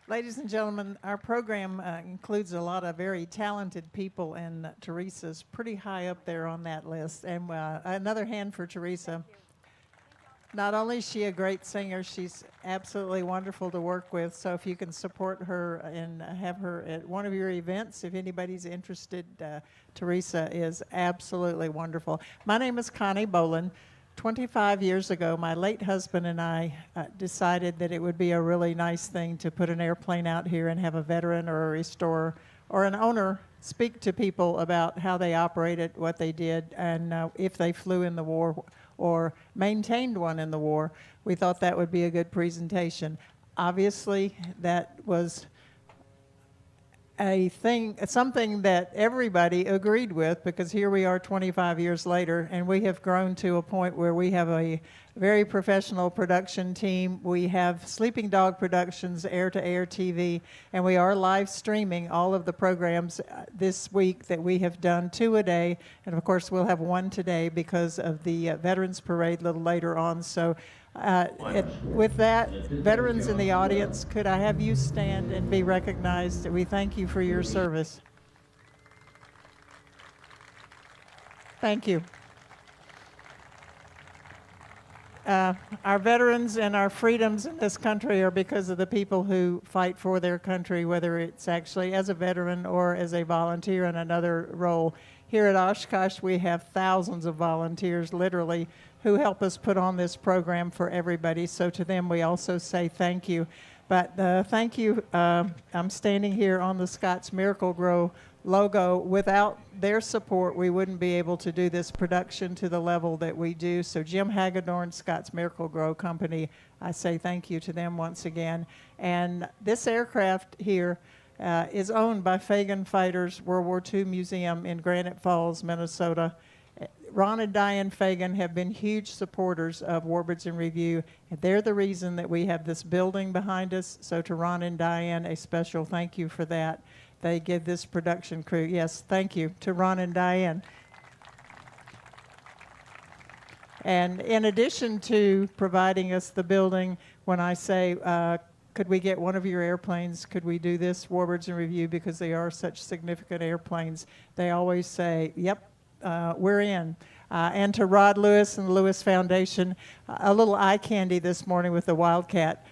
Ladies and gentlemen, our program includes a lot of very talented people, and Teresa's pretty high up there on that list. And another hand for Teresa. Not only is she a great singer, she's absolutely wonderful to work with. So if you can support her and have her at one of your events, if anybody's interested, Teresa is absolutely wonderful. My name is Connie Boland. 25 years ago, my late husband and I decided that it would be a really nice thing to put an airplane out here and have a veteran or a restorer or an owner speak to people about how they operated, what they did, and if they flew in the war or maintained one in the war. We thought that would be a good presentation. Obviously, that was something that everybody agreed with, because here we are 25 years later, and we have grown to a point where we have a very professional production team. We have Sleeping Dog Productions, air-to-air TV, and we are live streaming all of the programs this week that we have done, 2 a day, and of course we'll have 1 today because of the Veterans Parade a little later on. So with that, veterans in the audience, could I have you stand and be recognized? We thank you for your service. Thank you. Our veterans and our freedoms in this country are because of the people who fight for their country, whether it's actually as a veteran or as a volunteer in another role. Here at Oshkosh, we have thousands of volunteers, literally, who help us put on this program for everybody. So to them, we also say thank you. But thank you. I'm standing here on the Scott's Miracle-Gro logo. Without their support, we wouldn't be able to do this production to the level that we do. So Jim Hagedorn, Scott's Miracle-Gro Company, I say thank you to them once again. And this aircraft here is owned by Fagen Fighters WWII Museum in Granite Falls, Minnesota. Ron and Diane Fagen have been huge supporters of Warbirds in Review, and they're the reason that we have this building behind us. So to Ron and Diane, a special thank you for that. They give this production crew, yes, thank you to Ron and Diane. And in addition to providing us the building, when I say, could we get one of your airplanes? Could we do this, Warbirds in Review, because they are such significant airplanes? They always say, yep, we're in. And to Rod Lewis and the Lewis Foundation, a little eye candy this morning with the Wildcat.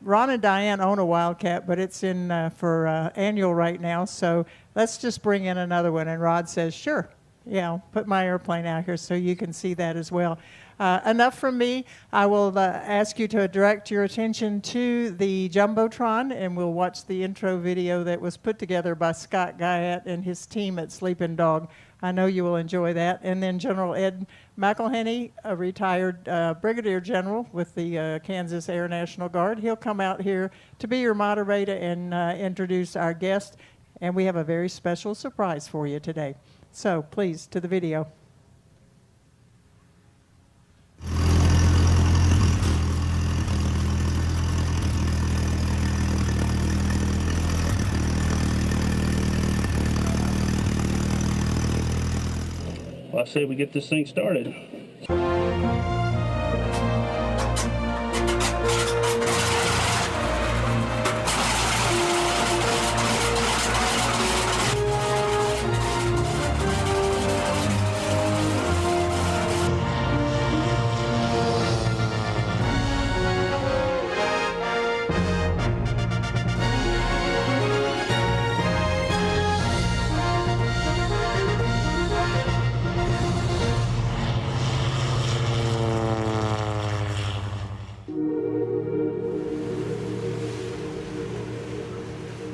Ron and Diane own a Wildcat, but it's in for annual right now, so let's just bring in another one. And Rod says, sure, yeah, I'll put my airplane out here so you can see that as well. Enough from me. I will ask you to direct your attention to the Jumbotron, and we'll watch the intro video that was put together by Scott Guyette and his team at Sleeping Dog. I know you will enjoy that. And then General Ed McElhenney, a retired brigadier general with the Kansas Air National Guard. He'll come out here to be your moderator and introduce our guest. And we have a very special surprise for you today. So please, to the video. Well, I say we get this thing started.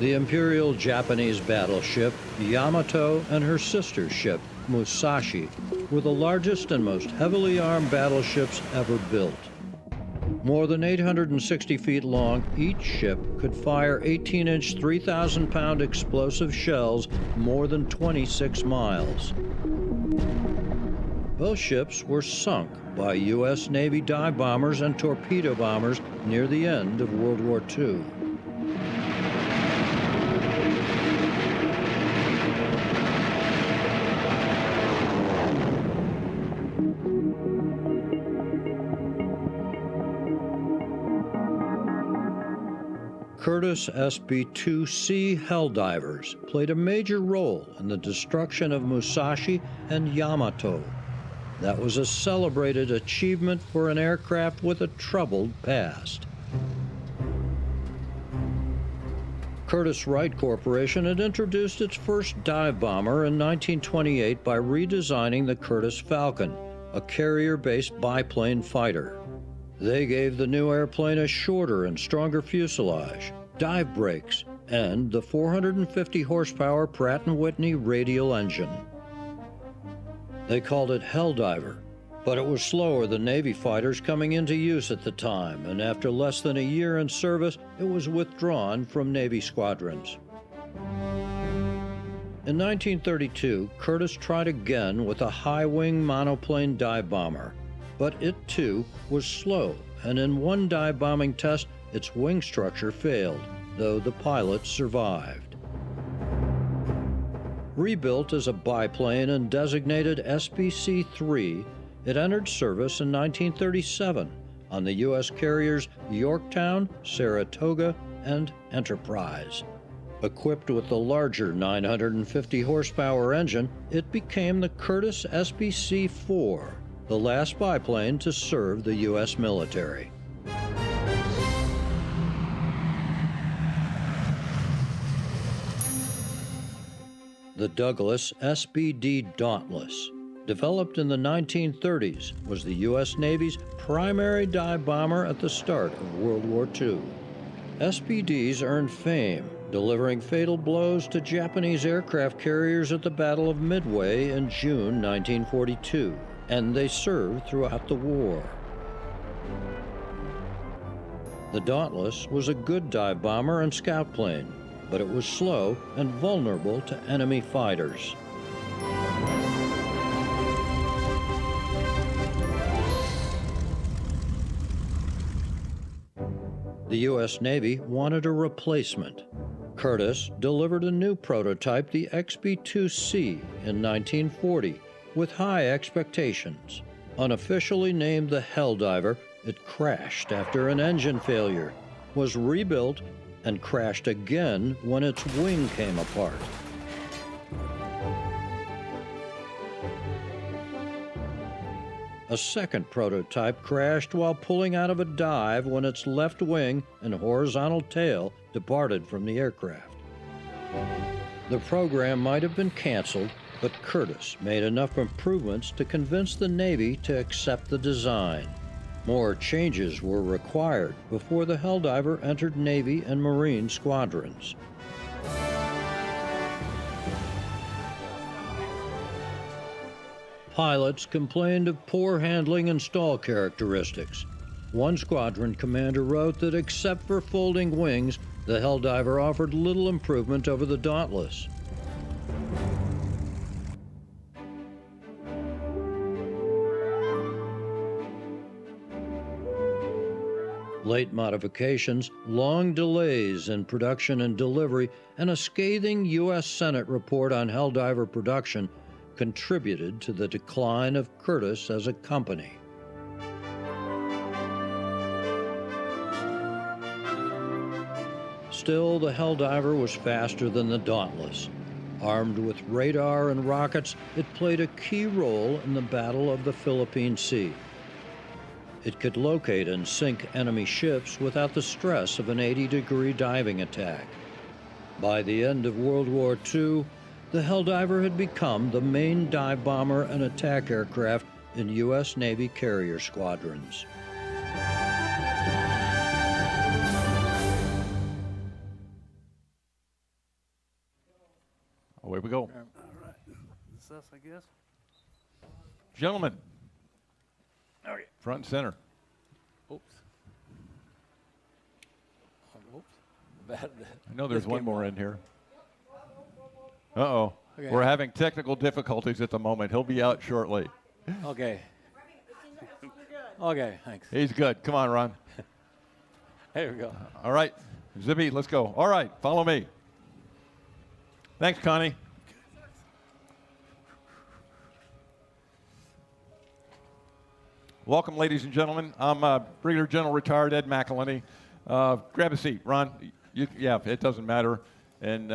The Imperial Japanese battleship Yamato and her sister ship Musashi were the largest and most heavily armed battleships ever built. More than 860 feet long, each ship could fire 18-inch, 3,000-pound explosive shells more than 26 miles. Both ships were sunk by U.S. Navy dive bombers and torpedo bombers near the end of World War II. Curtiss SB2C Helldivers played a major role in the destruction of Musashi and Yamato. That was a celebrated achievement for an aircraft with a troubled past. Curtiss-Wright Corporation had introduced its first dive bomber in 1928 by redesigning the Curtiss Falcon, a carrier-based biplane fighter. They gave the new airplane a shorter and stronger fuselage, dive brakes, and the 450 horsepower Pratt & Whitney radial engine. They called it Helldiver, but it was slower than Navy fighters coming into use at the time, and after less than a year in service, it was withdrawn from Navy squadrons. In 1932, Curtiss tried again with a high-wing monoplane dive bomber, but it too was slow, and in one dive bombing test, its wing structure failed, though the pilots survived. Rebuilt as a biplane and designated SBC-3, it entered service in 1937 on the U.S. carriers Yorktown, Saratoga, and Enterprise. Equipped with the larger 950 horsepower engine, it became the Curtiss SBC-4, the last biplane to serve the U.S. military. The Douglas SBD Dauntless, developed in the 1930s, was the U.S. Navy's primary dive bomber at the start of World War II. SBDs earned fame, delivering fatal blows to Japanese aircraft carriers at the Battle of Midway in June 1942, and they served throughout the war. The Dauntless was a good dive bomber and scout plane, but it was slow and vulnerable to enemy fighters. The U.S. Navy wanted a replacement. Curtiss delivered a new prototype, the XB2C, in 1940, with high expectations. Unofficially named the Helldiver, it crashed after an engine failure, was rebuilt, and crashed again when its wing came apart. A second prototype crashed while pulling out of a dive when its left wing and horizontal tail departed from the aircraft. The program might have been canceled, but Curtiss made enough improvements to convince the Navy to accept the design. More changes were required before the Helldiver entered Navy and Marine squadrons. Pilots complained of poor handling and stall characteristics. One squadron commander wrote that except for folding wings, the Helldiver offered little improvement over the Dauntless. Late modifications, long delays in production and delivery, and a scathing U.S. Senate report on Helldiver production contributed to the decline of Curtiss as a company. Still, the Helldiver was faster than the Dauntless. Armed with radar and rockets, it played a key role in the Battle of the Philippine Sea. It could locate and sink enemy ships without the stress of an 80-degree diving attack. By the end of World War II, the Helldiver had become the main dive bomber and attack aircraft in U.S. Navy carrier squadrons. Away we go. All right. Is this us, I guess? Gentlemen, Okay. front and center. Oops. Oops. Bad. I know there's This one came more on. in here. Uh-oh. Okay. We're having technical difficulties at the moment. He'll be out shortly. Okay. Okay, thanks. He's good. Come on, Ron. There we go. All right. Zippy, let's go. All right, follow me. Thanks, Connie. Welcome, ladies and gentlemen. I'm Brigadier General Retired Ed McElhenney. Grab a seat. Ron, yeah, it doesn't matter. And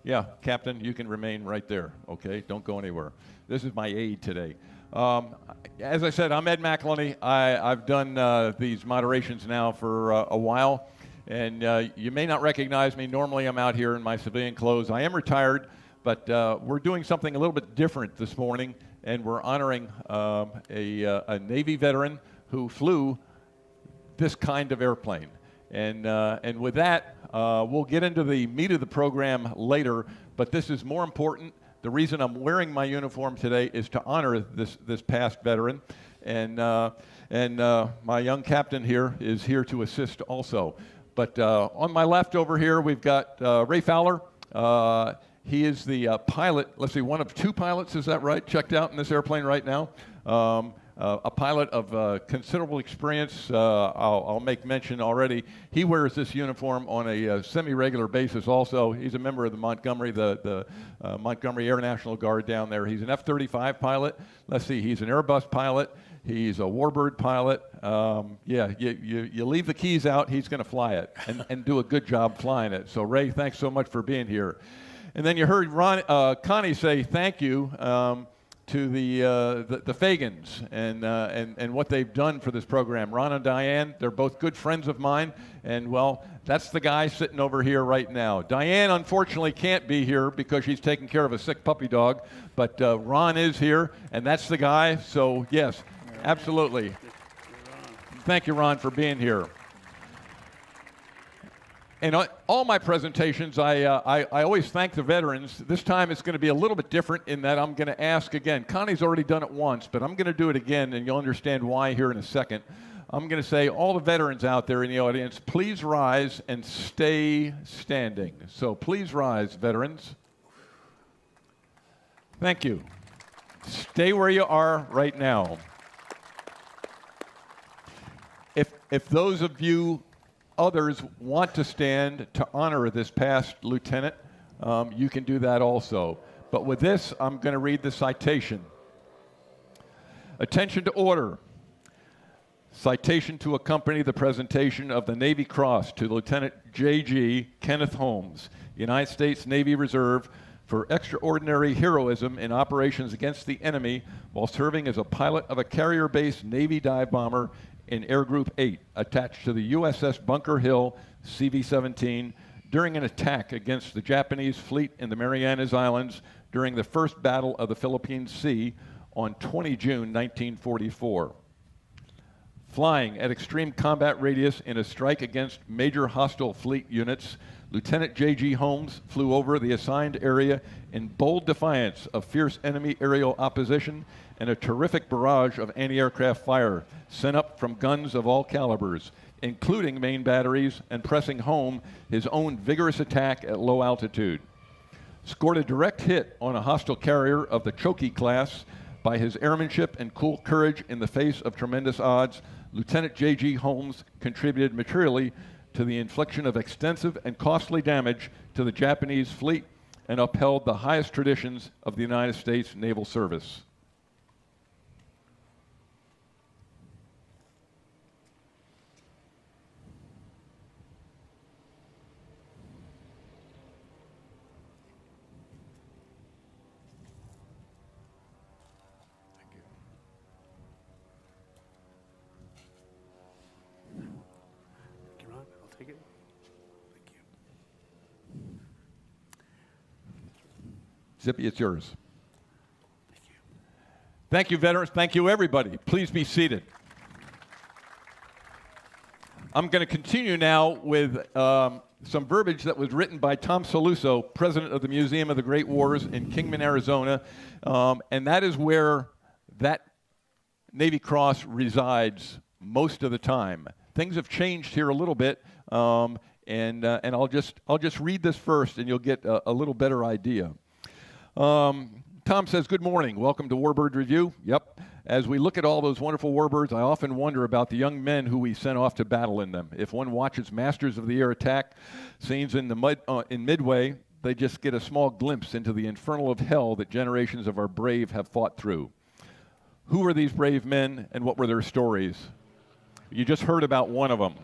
yeah, Captain, you can remain right there, okay? Don't go anywhere. This is my aide today. As I said, I'm Ed McElhenney. I've done these moderations now for a while, and you may not recognize me. Normally I'm out here in my civilian clothes. I am retired, but we're doing something a little bit different this morning, and we're honoring a Navy veteran who flew this kind of airplane. And with that, we'll get into the meat of the program later, but this is more important. The reason I'm wearing my uniform today is to honor this past veteran. And my young captain here is here to assist also. But on my left over here, we've got Ray Fowler. He is the pilot, let's see, one of two pilots, is that right, checked out in this airplane right now. A pilot of considerable experience. I'll make mention already. He wears this uniform on a semi-regular basis also. He's a member of the Montgomery Air National Guard down there. He's an F-35 pilot. Let's see, he's an Airbus pilot. He's a Warbird pilot. Yeah, you leave the keys out, he's going to fly it and do a good job flying it. So Ray, thanks so much for being here. And then you heard Connie say thank you to the Fagens and what they've done for this program. Ron and Diane, they're both good friends of mine, and well, that's the guy sitting over here right now. Diane unfortunately can't be here because she's taking care of a sick puppy dog, but Ron is here, and that's the guy, so yes, absolutely. Thank you, Ron, for being here. And all my presentations, I always thank the veterans. This time it's going to be a little bit different in that I'm going to ask again. Connie's already done it once, but I'm going to do it again, and you'll understand why here in a second. I'm going to say, all the veterans out there in the audience, please rise and stay standing. So please rise, veterans. Thank you. Stay where you are right now. If those of you others want to stand to honor this past lieutenant, you can do that also. But with this, I'm going to read the citation. Attention to order. Citation to accompany the presentation of the Navy Cross to Lieutenant J.G. Kenneth Holmes, United States Navy Reserve, for extraordinary heroism in operations against the enemy while serving as a pilot of a carrier-based Navy dive bomber in Air Group 8, attached to the USS Bunker Hill CV-17 during an attack against the Japanese fleet in the Marianas Islands during the First Battle of the Philippine Sea on 20 June 1944. Flying at extreme combat radius in a strike against major hostile fleet units, Lieutenant J.G. Holmes flew over the assigned area in bold defiance of fierce enemy aerial opposition and a terrific barrage of anti-aircraft fire sent up from guns of all calibers, including main batteries, and pressing home his own vigorous attack at low altitude. Scored a direct hit on a hostile carrier of the Choki class by his airmanship and cool courage in the face of tremendous odds, Lieutenant J.G. Holmes contributed materially to the infliction of extensive and costly damage to the Japanese fleet and upheld the highest traditions of the United States Naval Service. Take it. Thank you. Zippy, it's yours. Thank you. Thank you, veterans. Thank you, everybody. Please be seated. I'm going to continue now with some verbiage that was written by Tom Saluso, president of the Museum of the Great Wars in Kingman, Arizona, and that is where that Navy Cross resides most of the time. Things have changed here a little bit, and I'll just read this first, and you'll get a little better idea. Tom says, "Good morning. Welcome to Warbird Review." Yep. As we look at all those wonderful warbirds, I often wonder about the young men who we sent off to battle in them. If one watches Masters of the Air attack scenes in Midway, they just get a small glimpse into the infernal of hell that generations of our brave have fought through. Who were these brave men, and what were their stories? You just heard about one of them.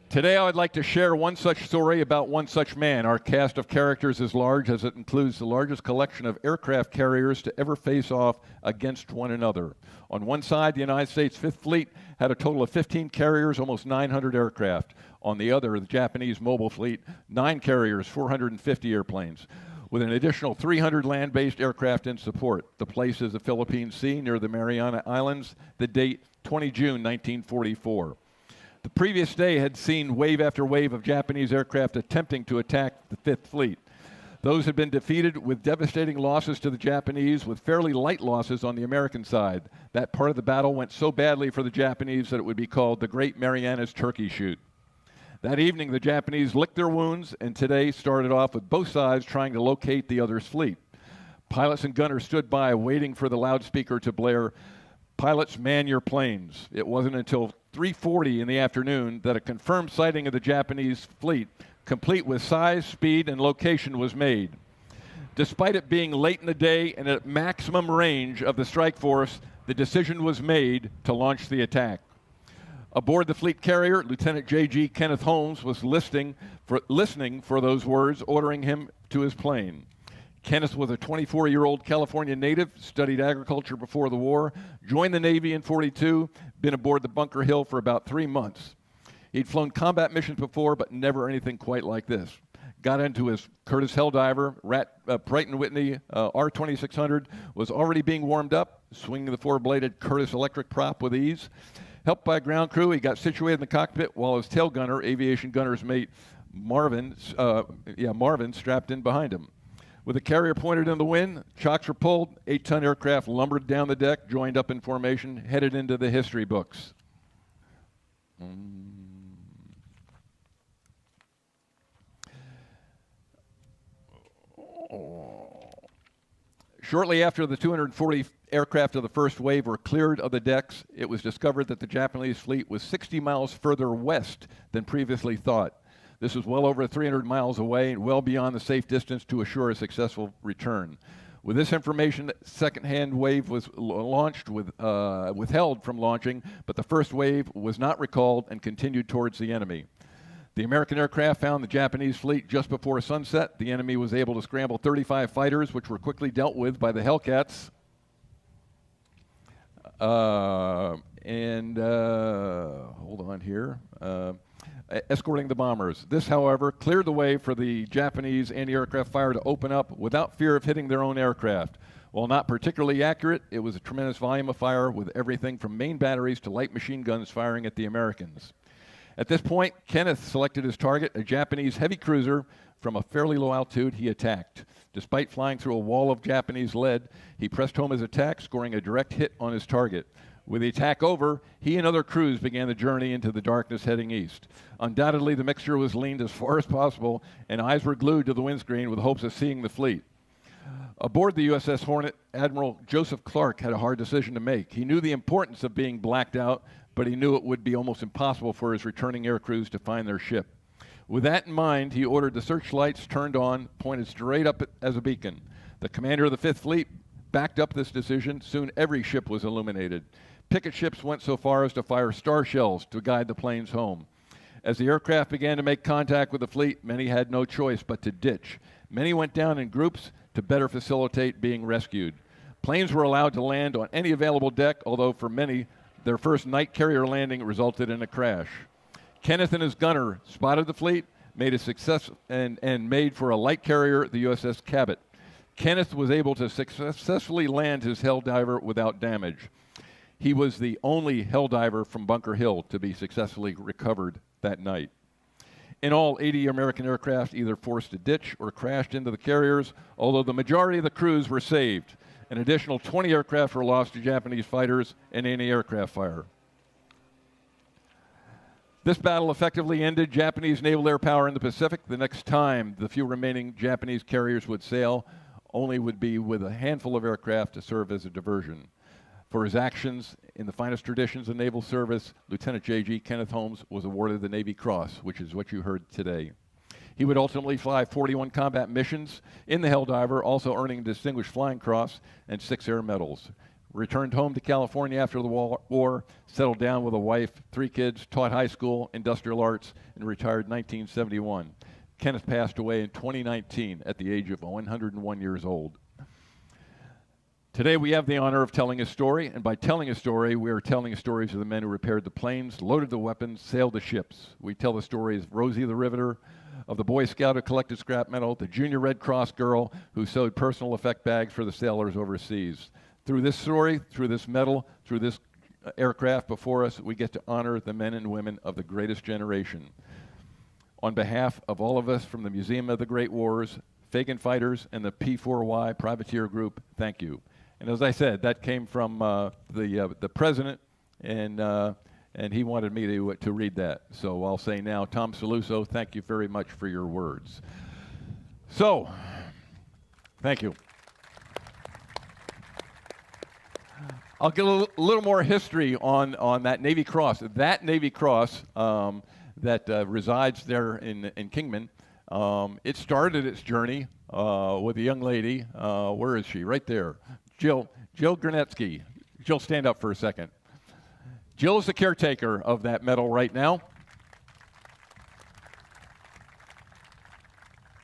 Today I would like to share one such story about one such man. Our cast of characters is large as it includes the largest collection of aircraft carriers to ever face off against one another. On one side, the United States Fifth Fleet had a total of 15 carriers, almost 900 aircraft. On the other, the Japanese Mobile Fleet, 9 carriers, 450 airplanes, with an additional 300 land-based aircraft in support. The place is the Philippine Sea near the Mariana Islands, the date 20 June 1944. The previous day had seen wave after wave of Japanese aircraft attempting to attack the Fifth Fleet. Those had been defeated with devastating losses to the Japanese, with fairly light losses on the American side. That part of the battle went so badly for the Japanese that it would be called the Great Marianas Turkey Shoot. That evening, the Japanese licked their wounds, and today started off with both sides trying to locate the other's fleet. Pilots and gunners stood by waiting for the loudspeaker to blare, "Pilots, man your planes." It wasn't until 3:40 in the afternoon that a confirmed sighting of the Japanese fleet, complete with size, speed, and location, was made. Despite it being late in the day and at maximum range of the strike force, the decision was made to launch the attack. Aboard the fleet carrier, Lieutenant J.G. Kenneth Holmes was listening for those words, ordering him to his plane. Kenneth was a 24-year-old California native, studied agriculture before the war, joined the Navy in '42, been aboard the Bunker Hill for about 3 months. He'd flown combat missions before, but never anything quite like this. Got into his Curtiss Helldiver, Pratt & Whitney R2600, was already being warmed up, swinging the 4-bladed Curtiss electric prop with ease. Helped by a ground crew, he got situated in the cockpit while his tail gunner, aviation gunner's mate Marvin, strapped in behind him. With the carrier pointed in the wind, chocks were pulled, 8-ton aircraft lumbered down the deck, joined up in formation, headed into the history books. Shortly after the 240 aircraft of the first wave were cleared of the decks, it was discovered that the Japanese fleet was 60 miles further west than previously thought. This was well over 300 miles away and well beyond the safe distance to assure a successful return. With this information, the second-hand wave was launched withheld from launching, but the first wave was not recalled and continued towards the enemy. The American aircraft found the Japanese fleet just before sunset. The enemy was able to scramble 35 fighters, which were quickly dealt with by the Hellcats. Hold on here. Escorting the bombers. This, however, cleared the way for the Japanese anti-aircraft fire to open up without fear of hitting their own aircraft. While not particularly accurate, it was a tremendous volume of fire, with everything from main batteries to light machine guns firing at the Americans. At this point, Kenneth selected his target, a Japanese heavy cruiser. From a fairly low altitude, he attacked. Despite flying through a wall of Japanese lead, he pressed home his attack, scoring a direct hit on his target. With the attack over, he and other crews began the journey into the darkness heading east. Undoubtedly, the mixture was leaned as far as possible, and eyes were glued to the windscreen with hopes of seeing the fleet. Aboard the USS Hornet, Admiral Joseph Clark had a hard decision to make. He knew the importance of being blacked out, but he knew it would be almost impossible for his returning air crews to find their ship. With that in mind, he ordered the searchlights turned on, pointed straight up as a beacon. The commander of the Fifth Fleet backed up this decision. Soon every ship was illuminated. Picket ships went so far as to fire star shells to guide the planes home. As the aircraft began to make contact with the fleet, many had no choice but to ditch. Many went down in groups to better facilitate being rescued. Planes were allowed to land on any available deck, although for many, their first night carrier landing resulted in a crash. Kenneth and his gunner spotted the fleet, made a success, and made for a light carrier, the USS Cabot. Kenneth was able to successfully land his Helldiver without damage. He was the only Helldiver from Bunker Hill to be successfully recovered that night. In all, 80 American aircraft either forced a ditch or crashed into the carriers, although the majority of the crews were saved. An additional 20 aircraft were lost to Japanese fighters and anti-aircraft fire. This battle effectively ended Japanese naval air power in the Pacific. The next time the few remaining Japanese carriers would sail only would be with a handful of aircraft to serve as a diversion. For his actions in the finest traditions of naval service, Lieutenant J.G. Kenneth Holmes was awarded the Navy Cross, which is what you heard today. He would ultimately fly 41 combat missions in the Helldiver, also earning a Distinguished Flying Cross and 6 air medals. returned home to California after the war, settled down with a wife, 3 kids, taught high school, industrial arts, and retired in 1971. Kenneth passed away in 2019 at the age of 101 years old. Today we have the honor of telling a story, and by telling a story, we are telling stories of the men who repaired the planes, loaded the weapons, sailed the ships. We tell the stories of Rosie the Riveter, of the Boy Scout who collected scrap metal, the Junior Red Cross girl who sewed personal effect bags for the sailors overseas. Through this story, through this medal, through this aircraft before us, we get to honor the men and women of the greatest generation. On behalf of all of us from the Museum of the Great Wars, Fagen Fighters, and the P4Y Privateer Group, thank you. And as I said, that came from the president, and he wanted me to read that. So I'll say now, Tom Saluso, thank you very much for your words. So, thank you. I'll get a little more history on that Navy Cross. That Navy Cross that resides there in Kingman, it started its journey with a young lady. Where is she? Right there. Jill Granetsky. Jill, stand up for a second. Jill is the caretaker of that medal right now.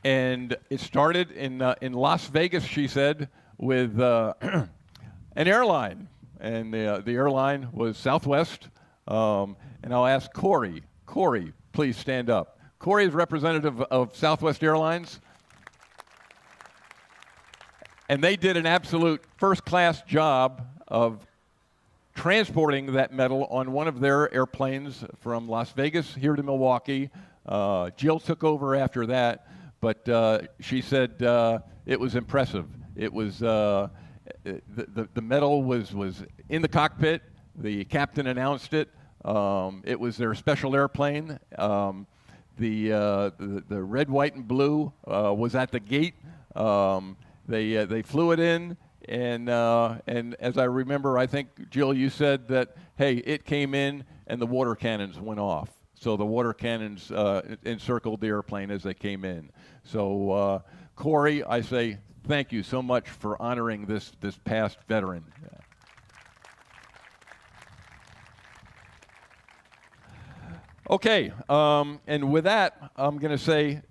And it started in Las Vegas, she said, with an airline. And the airline was Southwest. And I'll ask Corey. Corey, please stand up. Corey is representative of Southwest Airlines. And they did an absolute first-class job of transporting that medal on one of their airplanes from Las Vegas here to Milwaukee. Jill took over after that, but she said it was impressive. It was the medal was in the cockpit. The captain announced it. It was their special airplane. The red, white, and blue was at the gate. They flew it in, and as I remember, I think, Jill, you said that, hey, it came in and the water cannons went off. So the water cannons encircled the airplane as they came in. So, Corey, I say thank you so much for honoring this past veteran. Okay, and with that, I'm going to say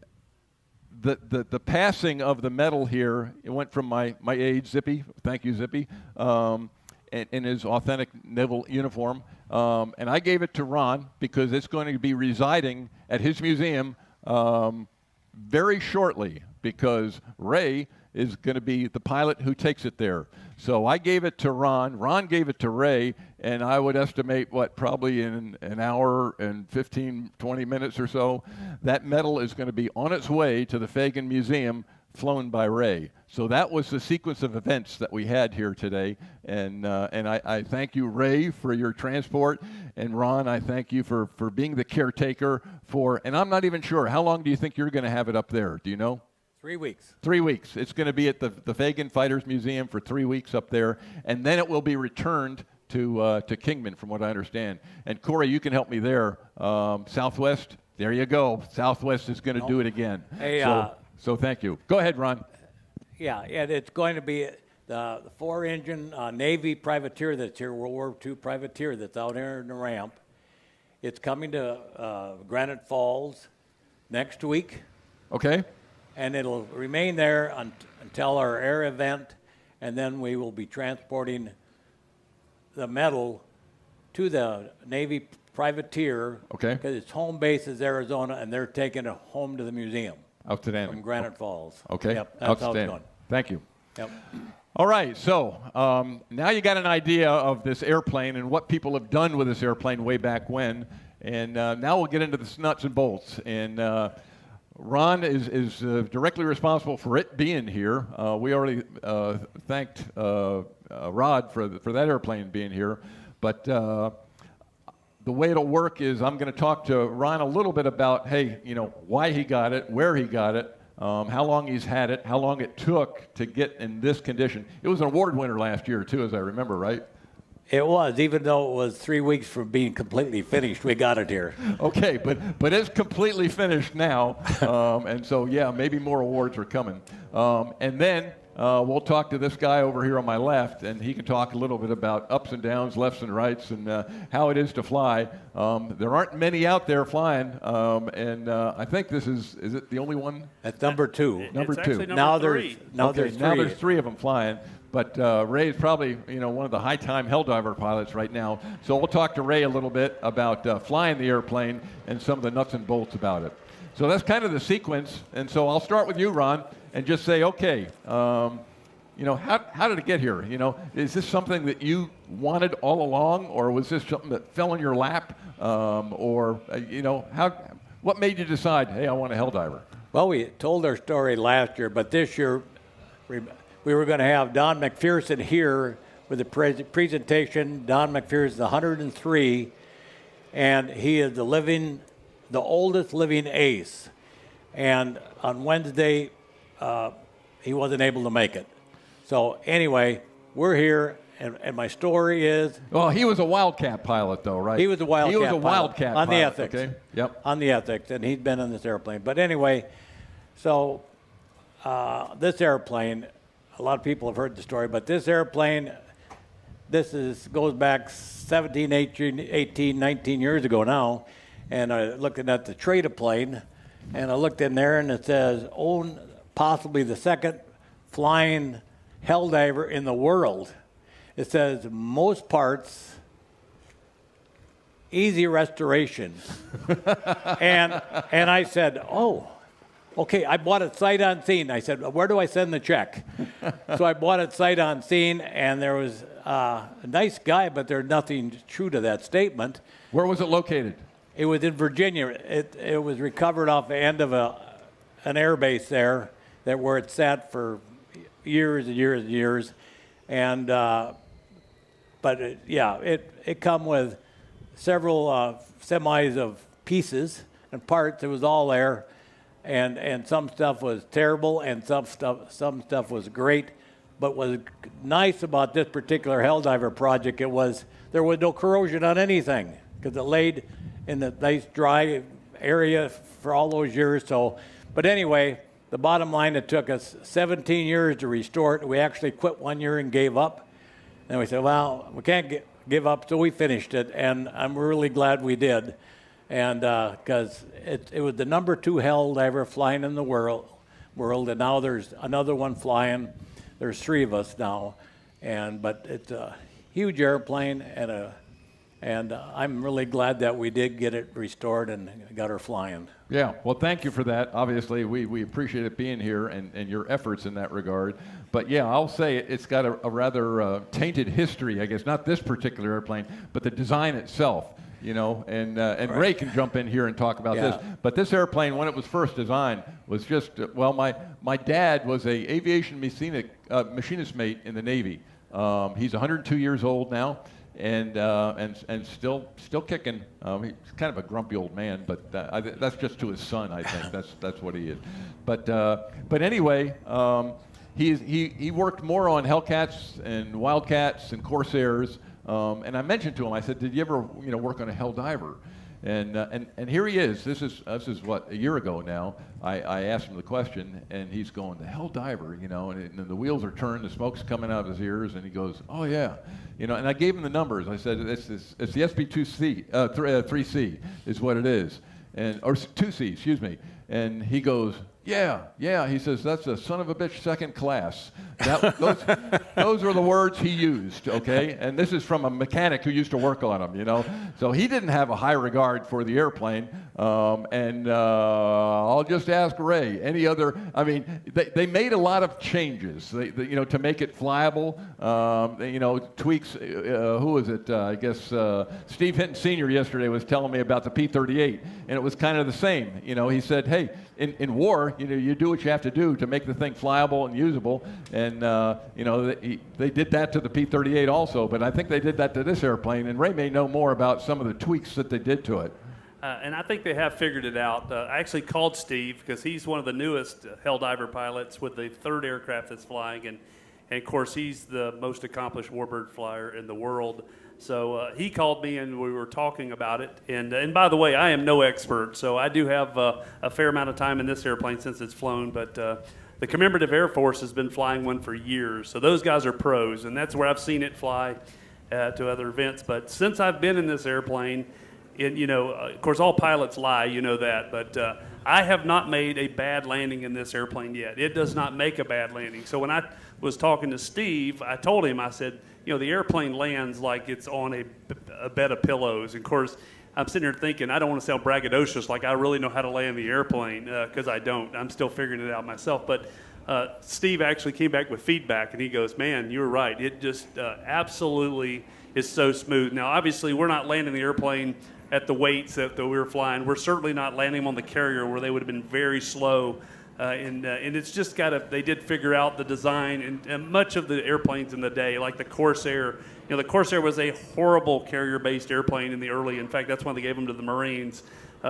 the passing of the medal here, it went from my aide, Zippy, thank you, Zippy, in his authentic naval uniform, and I gave it to Ron because it's going to be residing at his museum very shortly, because Ray is going to be the pilot who takes it there. So I gave it to Ron. Ron gave it to Ray, and I would estimate, probably in an hour and 15, 20 minutes or so, that medal is going to be on its way to the Fagen Museum, flown by Ray. So that was the sequence of events that we had here today, and I thank you, Ray, for your transport, and Ron, I thank you for being the caretaker for, and I'm not even sure, how long do you think you're going to have it up there? Do you know? 3 weeks. 3 weeks. It's going to be at the Fagen Fighters Museum for 3 weeks up there, and then it will be returned to Kingman, from what I understand. And Corey, you can help me there. Southwest, there you go. Southwest is going to do it again. Hey, so thank you. Go ahead, Ron. Yeah, it's going to be the 4-engine Navy privateer that's here, World War II privateer that's out here in the ramp. It's coming to Granite Falls next week. Okay. And it'll remain there until our air event, and then we will be transporting the medal to the Navy privateer. Okay. Because its home base is Arizona, and they're taking it home to the museum. Outstanding. From Granite Falls. Okay. Yep, that's how it's going. Thank you. Yep. All right, so now you got an idea of this airplane and what people have done with this airplane way back when, and now we'll get into the nuts and bolts. And Ron is directly responsible for it being here. We already thanked Rod for that airplane being here, but the way it'll work is I'm going to talk to Ron a little bit about, hey, why he got it, where he got it, how long he's had it, how long it took to get in this condition. It was an award winner last year, too, as I remember, right? It was, even though it was 3 weeks from being completely finished, we got it here. Okay, but it's completely finished now, and so, yeah, maybe more awards are coming. And then we'll talk to this guy over here on my left, and he can talk a little bit about ups and downs, lefts and rights, and how it is to fly. There aren't many out there flying, and I think this is it the only one? That's number 2. Number It's 2. actually Now number there's 3. now Okay, there's 3. now there's 3 of them flying. But Ray is probably, one of the high-time Helldiver pilots right now. So we'll talk to Ray a little bit about flying the airplane and some of the nuts and bolts about it. So that's kind of the sequence. And so I'll start with you, Ron, and just say, okay, how did it get here? Is this something that you wanted all along, or was this something that fell in your lap? What made you decide, hey, I want a Helldiver? Well, we told our story last year, but this year we were going to have Don McPherson here with the presentation. Don McPherson is 103, and he is the oldest living ace. And on Wednesday, he wasn't able to make it. So anyway, we're here, and my story is... Well, he was a Wildcat pilot, though, right? He was a Wildcat pilot. Wildcat on pilot, the ethics. okay? Yep. On the ethics, and he'd been on this airplane. But anyway, so this airplane, a lot of people have heard the story, but this airplane, goes back 17, 18, 19 years ago now, and I looked at the trade plane, and I looked in there, and it says, own possibly the second flying Helldiver in the world. It says, most parts, easy restoration. and I said, oh, okay, I bought it sight unseen. I said, where do I send the check? So I bought it sight unseen, and there was a nice guy, but there's nothing true to that statement. Where was it located? It was in Virginia. It was recovered off the end of an air base there, where it sat for years and years and years. And but it come with several semis of pieces and parts. It was all there. And some stuff was terrible, and some stuff was great. But what was nice about this particular Helldiver project, there was no corrosion on anything, because it laid in the nice dry area for all those years. So, but anyway, the bottom line, it took us 17 years to restore it. We actually quit 1 year and gave up. And we said, well, we can't give up, so we finished it, and I'm really glad we did. And because it was the number 2 Helldiver flying in the world, and now there's another one flying. There's 3 of us now, but it's a huge airplane, and I'm really glad that we did get it restored and got her flying. Yeah, well, thank you for that. Obviously, we appreciate it being here and your efforts in that regard. But yeah, I'll say it's got a rather tainted history, I guess, not this particular airplane, but the design itself. And right. Ray can jump in here and talk about this. But this airplane, when it was first designed, was just, my dad was a aviation machinist mate in the Navy. He's 102 years old now, and still kicking. He's kind of a grumpy old man, but that's just to his son, I think. That's what he is. But anyway, he worked more on Hellcats and Wildcats and Corsairs. And I mentioned to him, I said, did you ever, work on a Helldiver? And here he is. This is what, a year ago now. I asked him the question, and he's going, the Helldiver, and the wheels are turned, the smoke's coming out of his ears, and he goes, oh yeah, and I gave him the numbers. I said, it's the SB2C, 3C is what it is, or 2C, excuse me. And he goes, yeah. He says, that's a son of a bitch second class. Those were the words he used, okay? And this is from a mechanic who used to work on them, So he didn't have a high regard for the airplane. I'll just ask Ray, they made a lot of changes, to make it flyable. Tweaks, who was it? I guess Steve Hinton Sr. yesterday was telling me about the P-38, and it was kind of the same. He said, hey, in war, you do what you have to do to make the thing flyable and usable, and they did that to the P-38 also, but I think they did that to this airplane, and Ray may know more about some of the tweaks that they did to it. And I think they have figured it out. I actually called Steve because he's one of the newest Helldiver pilots with the 3rd aircraft that's flying, and of course he's the most accomplished warbird flyer in the world. So he called me and we were talking about it. And by the way, I am no expert, so I do have a fair amount of time in this airplane since it's flown. But the Commemorative Air Force has been flying one for years. So those guys are pros, and that's where I've seen it fly to other events. But since I've been in this airplane, of course, all pilots lie, you know that, but I have not made a bad landing in this airplane yet. It does not make a bad landing. So when I was talking to Steve, I told him, I said, the airplane lands like it's on a bed of pillows. And of course, I'm sitting here thinking, I don't want to sound braggadocious, like I really know how to land the airplane, because I don't. I'm still figuring it out myself. But Steve actually came back with feedback, and he goes, man, you were right. It just absolutely is so smooth. Now, obviously, we're not landing the airplane at the weights that we were flying. We're certainly not landing them on the carrier where they would have been very slow. And it's just they did figure out the design and much of the airplanes in the day, like the Corsair. The Corsair was a horrible carrier-based airplane in fact, that's why they gave them to the Marines.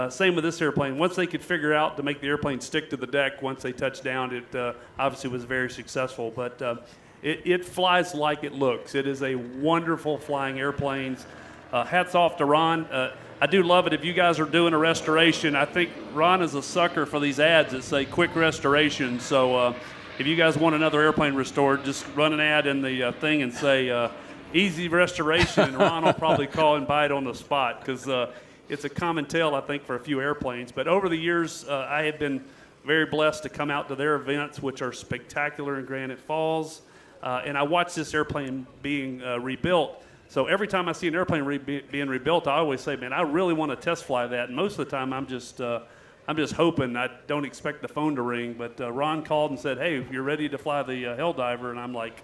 Same with this airplane. Once they could figure out to make the airplane stick to the deck once they touched down, it obviously was very successful. But it flies like it looks. It is a wonderful flying airplane. Hats off to Ron. I do love it if you guys are doing a restoration. I think Ron is a sucker for these ads that say quick restoration. So if you guys want another airplane restored, just run an ad in the thing and say easy restoration, and Ron will probably call and buy it on the spot, because it's a common tale, I think, for a few airplanes. But over the years, I have been very blessed to come out to their events, which are spectacular in Granite Falls. And I watch this airplane being rebuilt. So every time I see an airplane being rebuilt, I always say, man, I really want to test fly that. And most of the time, I'm just hoping. I don't expect the phone to ring. But Ron called and said, hey, you're ready to fly the Helldiver? And I'm like,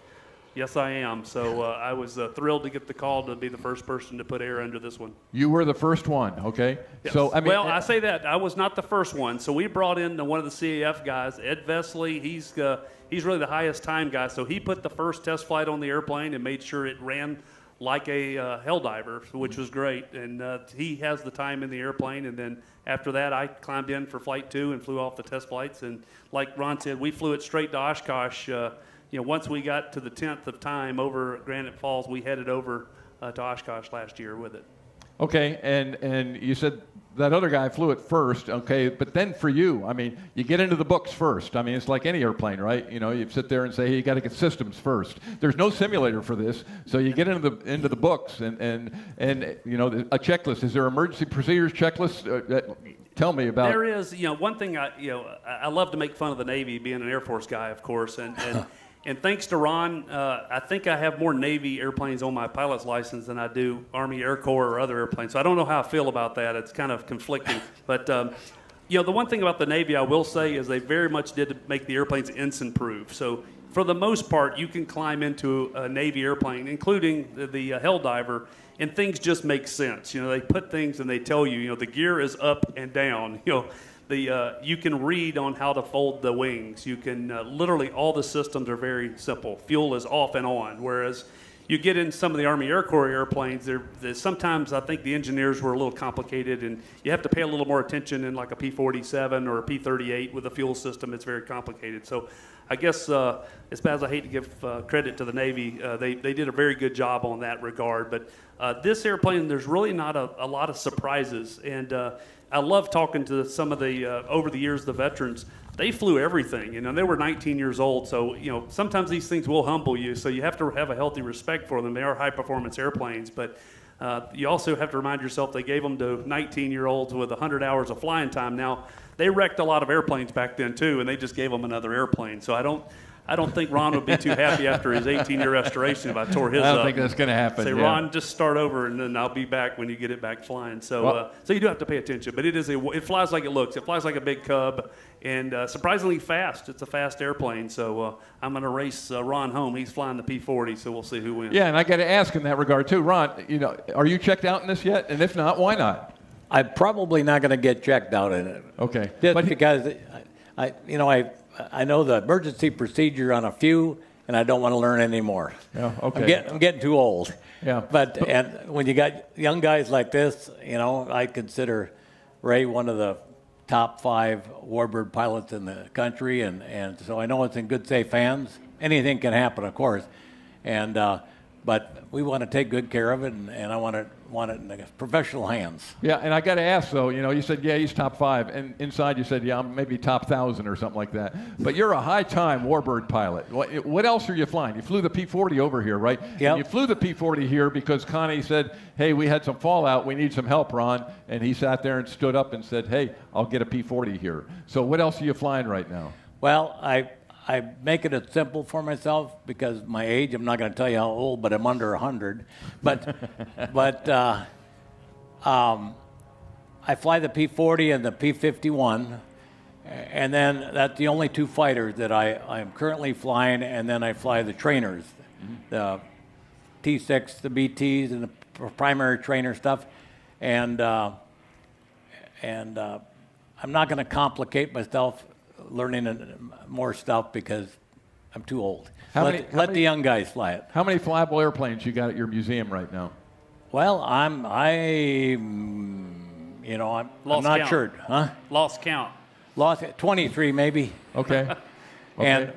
yes, I am. So I was thrilled to get the call to be the first person to put air under this one. You were the first one, okay? Yes. So I say that. I was not the first one. So we brought in one of the CAF guys, Ed Vesley. He's really the highest time guy. So he put the first test flight on the airplane and made sure it ran like a Helldiver, which was great. And he has the time in the airplane. And then after that, I climbed in for Flight 2 and flew off the test flights. And like Ron said, we flew it straight to Oshkosh. Once we got to the 10th of time over Granite Falls, we headed over to Oshkosh last year with it. Okay, and you said that other guy flew it first, okay, but then for you, you get into the books first. It's like any airplane, right? You sit there and say, hey, you got to get systems first. There's no simulator for this, so you get into the books and a checklist. Is there emergency procedures checklist? Tell me about. There is, one thing I love to make fun of the Navy, being an Air Force guy, of course, and thanks to Ron, I think I have more Navy airplanes on my pilot's license than I do Army Air Corps or other airplanes. So I don't know how I feel about that. It's kind of conflicting. But, the one thing about the Navy I will say is they very much did make the airplanes ensign-proof. So for the most part, you can climb into a Navy airplane, including the Helldiver, and things just make sense. They put things and they tell you, the gear is up and down. You can read on how to fold the wings. You can literally, all the systems are very simple. Fuel is off and on, whereas you get in some of the Army Air Corps airplanes, sometimes I think the engineers were a little complicated, and you have to pay a little more attention in like a P-47 or a P-38 with a fuel system. It's very complicated. So I guess as bad as I hate to give credit to the Navy, they did a very good job on that regard. But this airplane, there's really not a lot of surprises. And I love talking to some of the, over the years, the veterans. They flew everything, they were 19 years old. So, sometimes these things will humble you. So you have to have a healthy respect for them. They are high-performance airplanes. But you also have to remind yourself they gave them to 19-year-olds with 100 hours of flying time. Now, they wrecked a lot of airplanes back then, too, and they just gave them another airplane. So I don't think Ron would be too happy after his 18-year restoration if I tore his up. I don't think that's going to happen. Say, Ron, just start over, and then I'll be back when you get it back flying. So so you do have to pay attention. But it flies like it looks. It flies like a big Cub, and surprisingly fast. It's a fast airplane. So I'm going to race Ron home. He's flying the P-40, so we'll see who wins. Yeah, and I got to ask in that regard, too. Ron, are you checked out in this yet? And if not, why not? I'm probably not going to get checked out in it. Okay. Just because I know the emergency procedure on a few, and I don't want to learn any more. Yeah, okay. I'm getting too old. Yeah. But and when you got young guys like this, I consider Ray one of the top 5 Warbird pilots in the country, and so I know it's in good, safe hands. Anything can happen, of course. And but we want to take good care of it, and I want it in professional hands. Yeah, and I got to ask though, you said, yeah, he's top 5, and inside you said, yeah, I'm maybe top 1,000 or something like that. But you're a high-time Warbird pilot. What else are you flying? You flew the P-40 over here, right? Yeah. You flew the P-40 here because Connie said, hey, we had some fallout, we need some help, Ron. And he sat there and stood up and said, hey, I'll get a P-40 here. So what else are you flying right now? Well, I make it simple for myself because my age, I'm not going to tell you how old, but I'm under 100. But I fly the P-40 and the P-51, and then that's the only 2 fighters that I'm currently flying, and then I fly the trainers, the T6, the BTs, and the primary trainer stuff. And I'm not going to complicate myself learning more stuff because I'm too old. Let the young guys fly it. How many flyable airplanes you got at your museum right now? Well, I'm not sure. Huh? Lost count. Lost 23 maybe. Okay. And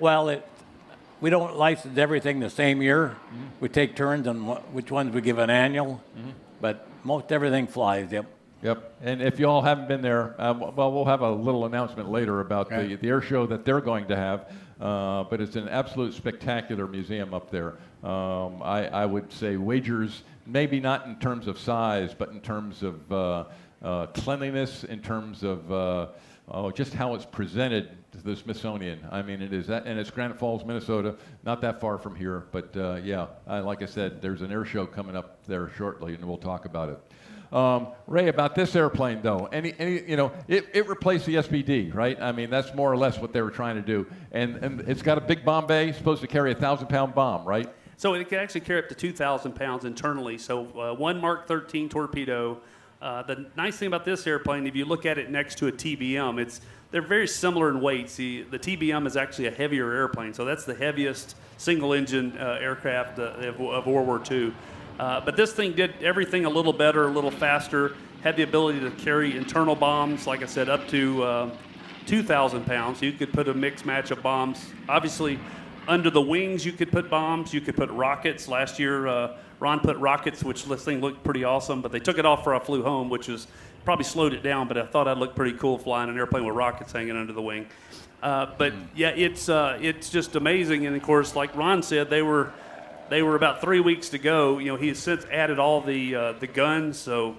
we don't license everything the same year. We take turns on which ones we give an annual, but most everything flies. Yep. Yep, and if you all haven't been there, we'll have a little announcement later about the air show that they're going to have, but it's an absolute spectacular museum up there. I would say wagers, maybe not in terms of size, but in terms of cleanliness, in terms of just how it's presented to the Smithsonian. I mean, it is that, and it's Granite Falls, Minnesota, not that far from here, but like I said, there's an air show coming up there shortly, and we'll talk about it. Ray, about this airplane though, it replaced the SBD, right? I mean, that's more or less what they were trying to do, and it's got a big bomb bay, supposed to carry a 1,000-pound bomb, right? So it can actually carry up to 2,000 pounds internally. So one Mark 13 torpedo. The nice thing about this airplane, if you look at it next to a TBM, they're very similar in weight. See, the TBM is actually a heavier airplane, so that's the heaviest single-engine aircraft of World War II. But this thing did everything a little better, a little faster, had the ability to carry internal bombs, like I said, up to 2,000 pounds. You could put a mixed match of bombs. Obviously, under the wings, you could put bombs. You could put rockets. Last year, Ron put rockets, which this thing looked pretty awesome, but they took it off before I flew home, which was probably slowed it down, but I thought I'd look pretty cool flying an airplane with rockets hanging under the wing. It's just amazing. And, of course, like Ron said, they were about 3 weeks to go. He has since added all the guns, so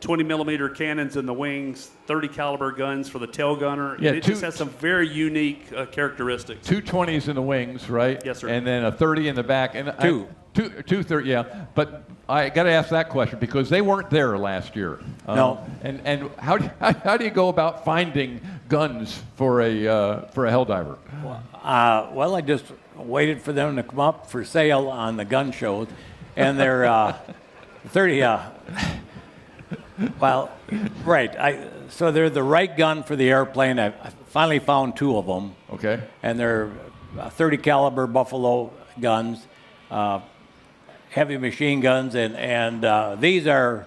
20-millimeter cannons in the wings, 30 caliber guns for the tail gunner. Yeah, and it just has some very unique characteristics. 2 20s in the wings, right? Yes, sir. And then a 30 in the back. And two 30, yeah. But I got to ask that question because they weren't there last year. No. And how do you go about finding guns for a Helldiver? Well, I just waited for them to come up for sale on the gun shows, and they're 30. Well, right. So they're the right gun for the airplane. I finally found 2 of them. Okay. And they're 30 caliber Buffalo guns, heavy machine guns, and these are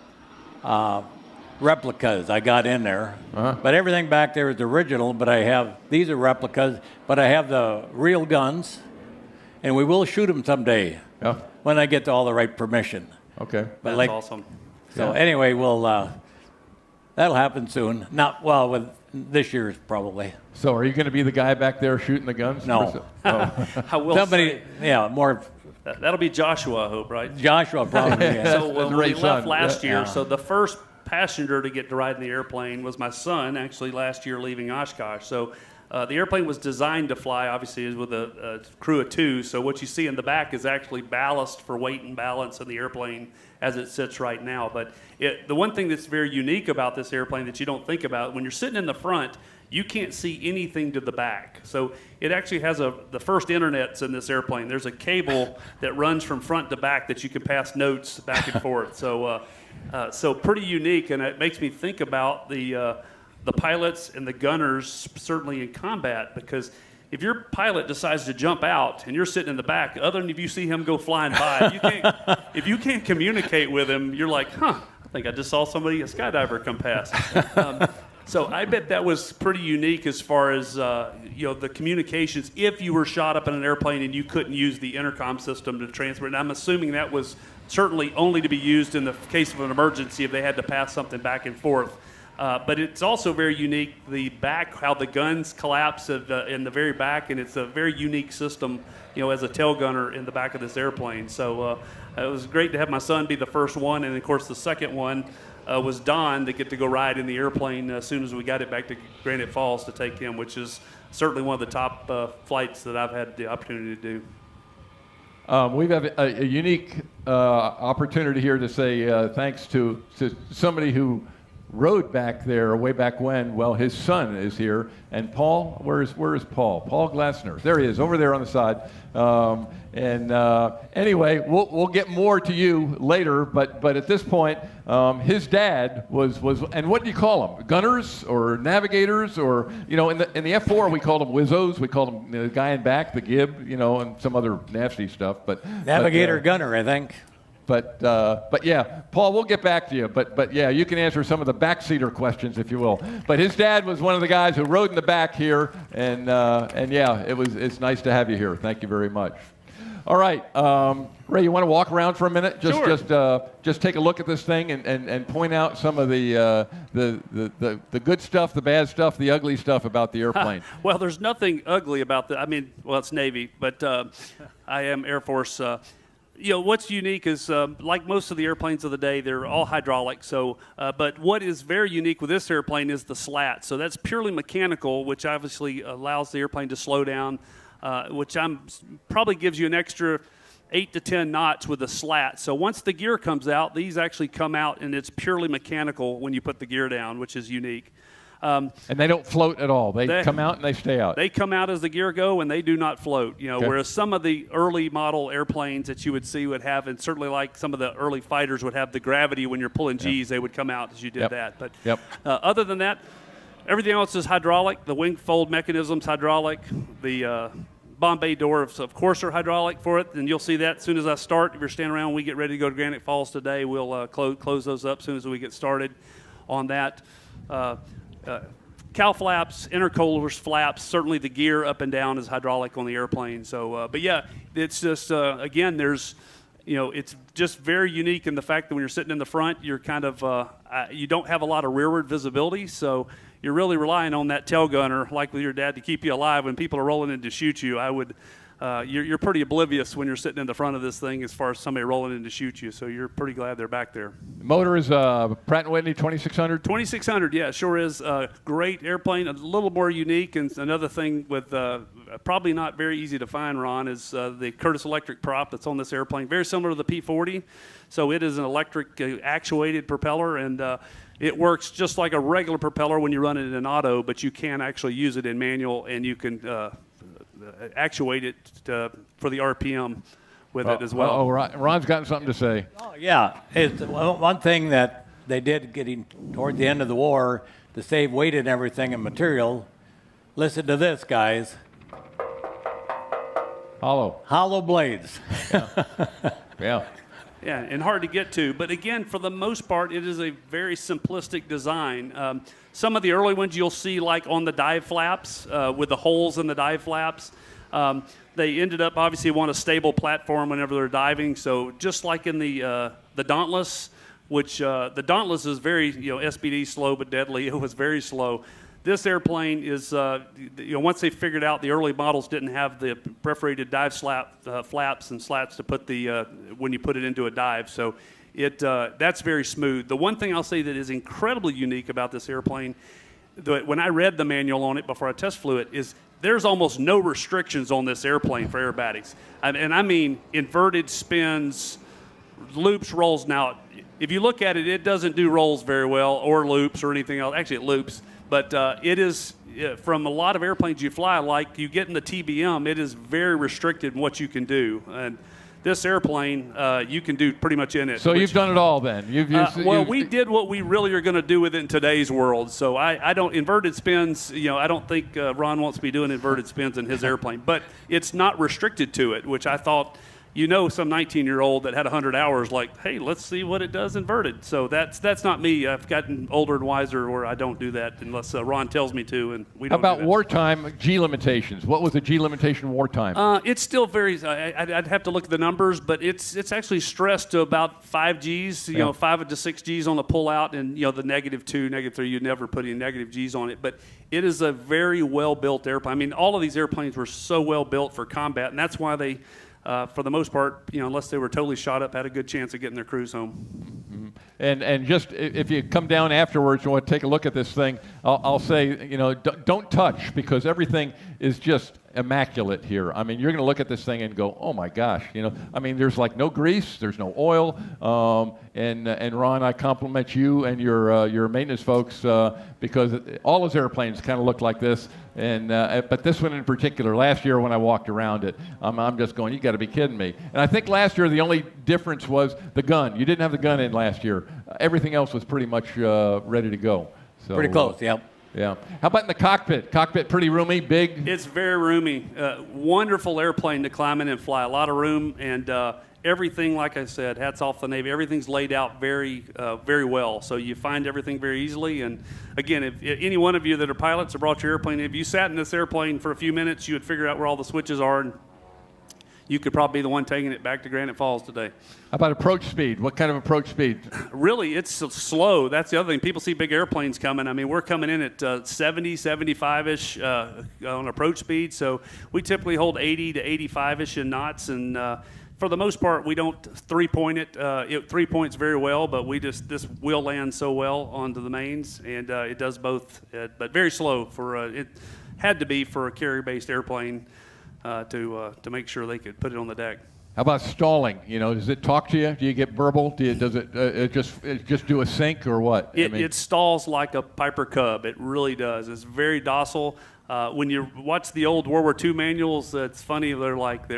replicas I got in there. Uh-huh. But everything back there is original, but these are replicas, but I have the real guns, and we will shoot them someday when I get all the right permission. Okay. But That's awesome. So anyway, that'll happen soon. With this year's probably. So are you going to be the guy back there shooting the guns? No. I will Somebody, say, more. That'll be Joshua, I hope, right? Joshua probably. Yeah. So when we left last year, Yeah. so the first passenger to get to ride in the airplane was my son, actually last year leaving Oshkosh. So the airplane was designed to fly, obviously, is with a crew of 2. So what you see in the back is actually ballast for weight and balance in the airplane as it sits right now. But the one thing that's very unique about this airplane that you don't think about, when you're sitting in the front, you can't see anything to the back. So it actually has the first internet's in this airplane. There's a cable that runs from front to back that you can pass notes back and forth. So pretty unique, and it makes me think about the pilots and the gunners, certainly in combat, because if your pilot decides to jump out and you're sitting in the back, other than if you see him go flying by, if you can't communicate with him, you're like, I think I just saw a skydiver come past. So I bet that was pretty unique as far as the communications. If you were shot up in an airplane and you couldn't use the intercom system to transfer, and I'm assuming that was certainly only to be used in the case of an emergency if they had to pass something back and forth. But it's also very unique, the back, how the guns collapse in the very back, and it's a very unique system, as a tail gunner in the back of this airplane. So it was great to have my son be the first one, and of course the second one was Don to get to go ride in the airplane as soon as we got it back to Granite Falls to take him, which is certainly one of the top flights that I've had the opportunity to do. We have a unique opportunity here to say thanks to somebody who rode back there way back when. Well, his son is here, and Paul, where is Paul? Paul Glassner. There he is, over there on the side. Anyway, we'll get more to you later, but at this point, his dad was, and what do you call them? Gunners or navigators, or in the F4 we called them Wizzos. We called them the guy in back, the Gib, and some other nasty stuff. But Navigator gunner, I think. But yeah, Paul, we'll get back to you. But yeah, you can answer some of the backseater questions if you will. But his dad was one of the guys who rode in the back here, and yeah, it's nice to have you here. Thank you very much. All right, Ray, you want to walk around for a minute? Just take a look at this thing and point out some of the good stuff, the bad stuff, the ugly stuff about the airplane. Well, there's nothing ugly about the. I mean, well, it's Navy, but I am Air Force. What's unique is, like most of the airplanes of the day, they're all hydraulic. So, but what is very unique with this airplane is the slat. So that's purely mechanical, which obviously allows the airplane to slow down, which probably gives you an extra 8 to 10 knots with the slat. So once the gear comes out, these actually come out, and it's purely mechanical when you put the gear down, which is unique. And they don't float at all. They come out and they stay out. They come out as the gear go, and they do not float. Okay. Whereas some of the early model airplanes that you would see would have, and certainly like some of the early fighters would have the gravity when you're pulling G's, they would come out as you did that. But other than that, everything else is hydraulic. The wing fold mechanism's hydraulic. The bomb bay doors, of course, are hydraulic for it, and you'll see that as soon as I start. If you're standing around, we get ready to go to Granite Falls today, we'll close those up as soon as we get started on that. Cow flaps, intercoolers, flaps, certainly the gear up and down is hydraulic on the airplane. So, but yeah, it's just, again, there's, it's just very unique in the fact that when you're sitting in the front, you're kind of, you don't have a lot of rearward visibility. So you're really relying on that tail gunner, like with your dad, to keep you alive. When people are rolling in to shoot you, you're pretty oblivious when you're sitting in the front of this thing as far as somebody rolling in to shoot you. So you're pretty glad they're back there. The motor is Pratt & Whitney 2600? 2600, yeah, sure is. Great airplane, a little more unique. And another thing with probably not very easy to find, Ron, is the Curtiss electric prop that's on this airplane. Very similar to the P-40. So it is an electric actuated propeller, and it works just like a regular propeller when you run it in auto, but you can actually use it in manual, and you can actuate it for the RPM with it as well. Oh, Ron's got something to say. Oh, yeah. It's one thing that they did getting toward the end of the war to save weight and everything and material. Listen to this, guys. Hollow blades. Yeah. Yeah, and hard to get to. But again, for the most part, it is a very simplistic design. Some of the early ones you'll see like on the dive flaps with the holes in the dive flaps. They ended up obviously want a stable platform whenever they're diving. So just like in the Dauntless, which the Dauntless is very, SBD slow but deadly. It was very slow. This airplane is, once they figured out the early models didn't have the perforated dive flaps and slats to put when you put it into a dive. So that's very smooth. The one thing I'll say that is incredibly unique about this airplane, when I read the manual on it before I test flew it, is there's almost no restrictions on this airplane for aerobatics. And I mean inverted spins, loops, rolls. Now, if you look at it, it doesn't do rolls very well or loops or anything else. Actually, it loops. But it is, from a lot of airplanes you fly, like you get in the TBM, it is very restricted in what you can do. And this airplane, you can do pretty much in it. So you've done it all then? We did what we really are going to do with it in today's world. So I don't, inverted spins, I don't think Ron wants me doing inverted spins in his airplane. But it's not restricted to it, which I thought, you know, some 19-year-old that had 100 hours, like, hey, let's see what it does inverted. So that's not me. I've gotten older and wiser where I don't do that unless Ron tells me to, and we How don't do about that. wartime G limitations? What was the G limitation wartime? It's still very. I'd have to look at the numbers, but it's actually stressed to about 5 Gs. You know, 5 to 6 Gs on the pullout, and you know the -2, -3. You'd never put any negative Gs on it, but it is a very well built airplane. I mean, all of these airplanes were so well built for combat, and that's why they, for the most part, you know, unless they were totally shot up, had a good chance of getting their crews home. And just if you come down afterwards and want to take a look at this thing, I'll say, you know, don't touch, because everything is just immaculate here. I mean, you're going to look at this thing and go, oh my gosh, you know. I mean, there's like no grease, there's no oil, and Ron, I compliment you and your maintenance folks because all those airplanes kind of look like this. And but this one in particular, last year when I walked around it, I'm just going, you got to be kidding me. And I think last year the only difference was the gun. You didn't have the gun in last year. Everything else was pretty much ready to go. So, Pretty close, yep. Yeah. How about in the cockpit? Cockpit pretty roomy, big? It's very roomy. Wonderful airplane to climb in and fly. A lot of room, and everything, like I said, hats off the Navy. Everything's laid out very, very well. So you find everything very easily. And again, if any one of you that are pilots or brought your airplane, if you sat in this airplane for a few minutes, you would figure out where all the switches are, and you could probably be the one taking it back to Granite Falls today. How about approach speed? What kind of approach speed? Really, it's slow. That's the other thing. People see big airplanes coming. I mean, we're coming in at 70, 75-ish on approach speed. So we typically hold 80 to 85-ish in knots. And for the most part, we don't three-point it. It three-points very well, but this wheel lands so well onto the mains. And it does both, but very slow. It had to be for a carrier-based airplane to make sure they could put it on the deck. How about stalling? You know, does it talk to you? Do you get verbal? Does it just do a sync or what? It stalls like a Piper Cub. It really does. It's very docile. When you watch the old World War II manuals, it's funny. They're like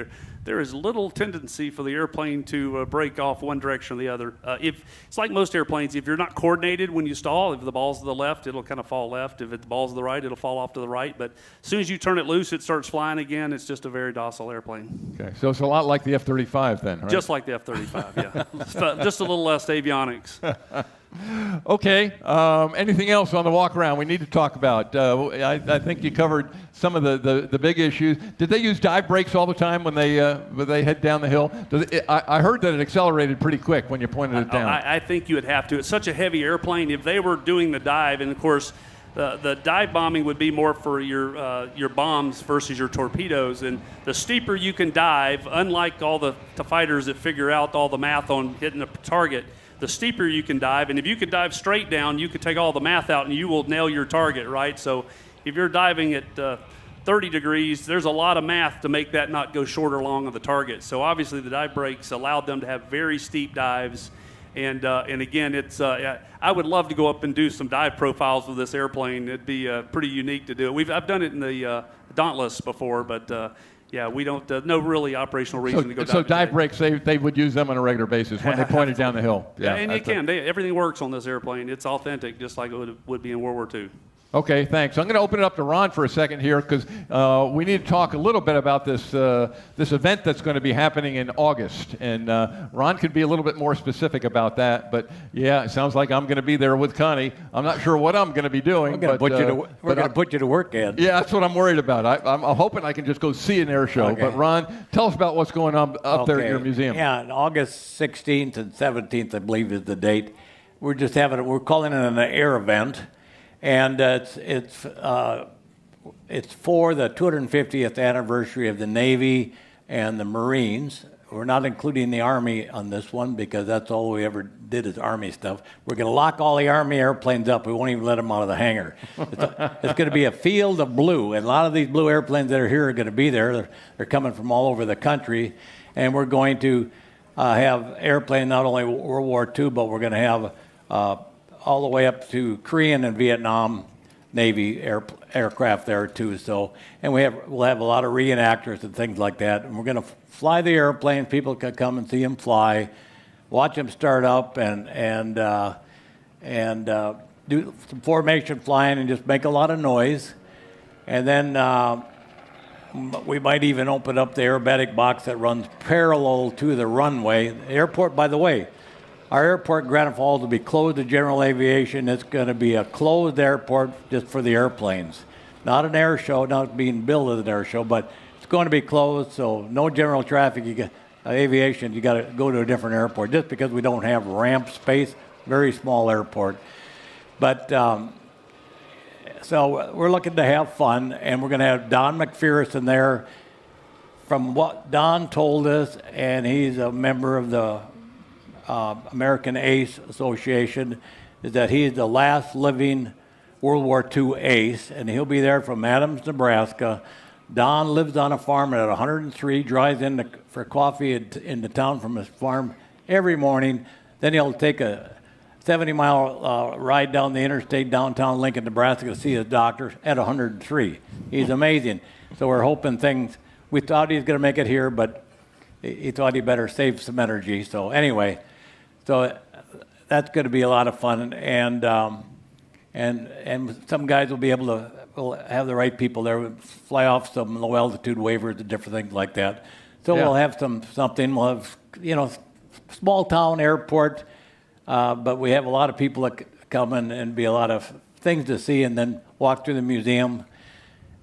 there is little tendency for the airplane to break off one direction or the other. If it's like most airplanes, if you're not coordinated when you stall, if the ball's to the left, it'll kind of fall left. If the ball's to the right, it'll fall off to the right. But as soon as you turn it loose, it starts flying again. It's just a very docile airplane. Okay, so it's a lot like the F-35 then, right? Just like the F-35, yeah. Just a little less avionics. Okay. Anything else on the walk around we need to talk about? I think you covered some of the big issues. Did they use dive brakes all the time when they head down the hill? I heard that it accelerated pretty quick when you pointed it down. I think you would have to. It's such a heavy airplane. If they were doing the dive, and of course the dive bombing would be more for your bombs versus your torpedoes. And the steeper you can dive, unlike all the fighters that figure out all the math on hitting a target, the steeper you can dive, and if you could dive straight down, you could take all the math out and you will nail your target, right? So if you're diving at 30 degrees, there's a lot of math to make that not go short or long of the target. So obviously the dive brakes allowed them to have very steep dives. And again, I would love to go up and do some dive profiles with this airplane. It'd be pretty unique to do it. I've done it in the Dauntless before, but yeah, we don't, no really operational reason to go dive. So dive brakes, they would use them on a regular basis when they pointed down the hill. Yeah, and you can. Everything works on this airplane. It's authentic, just like it would be in World War II. Okay, thanks. I'm going to open it up to Ron for a second here because we need to talk a little bit about this event that's going to be happening in August. And Ron could be a little bit more specific about that. But yeah, it sounds like I'm going to be there with Connie. I'm not sure what I'm going to be doing. We're going to put you to work, Ed. Yeah, that's what I'm worried about. I'm hoping I can just go see an air show. Okay. But Ron, tell us about what's going on up there at your museum. Yeah, on August 16th and 17th, I believe is the date. We're calling it an air event. And it's for the 250th anniversary of the Navy and the Marines. We're not including the Army on this one because that's all we ever did is Army stuff. We're going to lock all the Army airplanes up. We won't even let them out of the hangar. It's going to be a field of blue, and a lot of these blue airplanes that are here are going to be there. They're coming from all over the country, and we're going to have airplanes not only World War II, but we're going to have all the way up to Korean and Vietnam Navy aircraft there too. So, and we'll have a lot of reenactors and things like that. And we're going to fly the airplanes. People can come and see them fly, watch them start up, and do some formation flying and just make a lot of noise. And then we might even open up the aerobatic box that runs parallel to the runway. The airport, by the way, our airport in Granite Falls will be closed to general aviation. It's going to be a closed airport just for the airplanes. Not an air show, not being billed as an air show, but it's going to be closed, so no general traffic. You get aviation, you got to go to a different airport just because we don't have ramp space. Very small airport. But so we're looking to have fun, and we're going to have Don McPherson there. From what Don told us, and he's a member of the American Ace Association, is that he's the last living World War II ace, and he'll be there from Adams, Nebraska. Don lives on a farm at 103, drives in for coffee into town from his farm every morning. Then he'll take a 70-mile ride down the interstate downtown Lincoln, Nebraska to see his doctor at 103. He's amazing. So we're hoping we thought he was going to make it here, but he thought he better save some energy. So anyway, that's going to be a lot of fun. And some guys will be able to have the right people there. We'll fly off some low altitude waivers and different things like that. So we'll have something. We'll have, small town airport, but we have a lot of people that come in and be a lot of things to see, and then walk through the museum,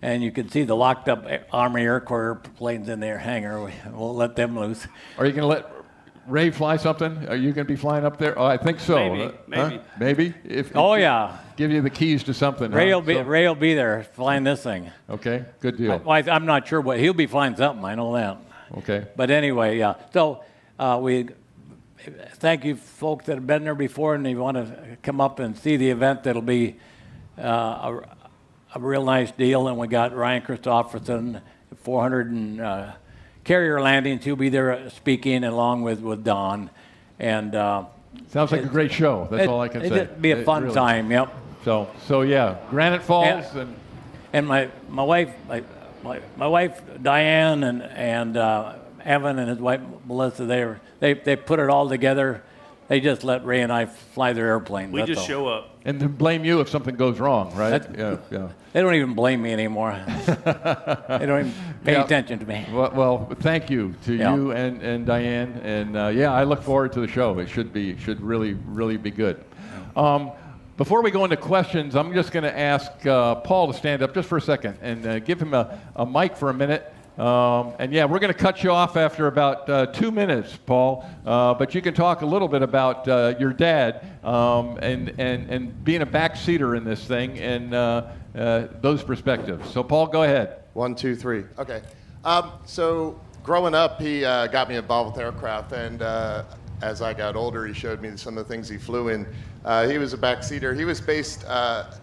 and you can see the locked up Army Air Corps planes in their hangar. We'll let them loose. Are you going to let Ray fly something? Are you going to be flying up there? Oh, I think so. Maybe. Maybe? Yeah. Give you the keys to something. Ray will be there flying this thing. Okay, good deal. I'm not sure what he'll be flying something. I know that. Okay. But anyway, yeah. So we thank you folks that have been there before, and you want to come up and see the event. That'll be a real nice deal. And we got Ryan Christopherson, 400 and carrier landings. He'll be there speaking along with Don. And sounds like a great show. That's all I can say. It'll be a fun time. Yep. So yeah, Granite Falls and my wife Diane and Evan and his wife Melissa, they put it all together. They just let Ray and I fly their airplane. We just show up. And then blame you if something goes wrong, right? Yeah. They don't even blame me anymore. They don't even pay attention to me. Well, thank you to you and Diane. And I look forward to the show. It should really be good. Before we go into questions, I'm just going to ask Paul to stand up just for a second and give him a mic for a minute. We're going to cut you off after about 2 minutes, Paul. But you can talk a little bit about your dad and being a backseater in this thing and those perspectives. So, Paul, go ahead. 1, 2, 3. Okay. So growing up, he got me involved with aircraft, and as I got older, he showed me some of the things he flew in. He was a backseater. He was based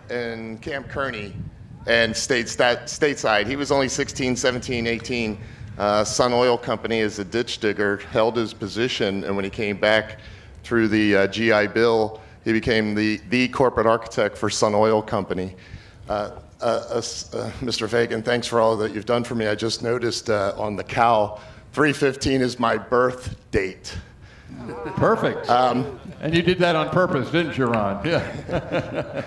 in Camp Kearney and stateside. He was only 16, 17, 18. Sun Oil Company as a ditch digger held his position, and when he came back through the GI Bill, he became the corporate architect for Sun Oil Company. Mr. Fagen, thanks for all that you've done for me. I just noticed on the cow, 3/15 is my birth date. Perfect. And you did that on purpose, didn't you, Ron? Yeah.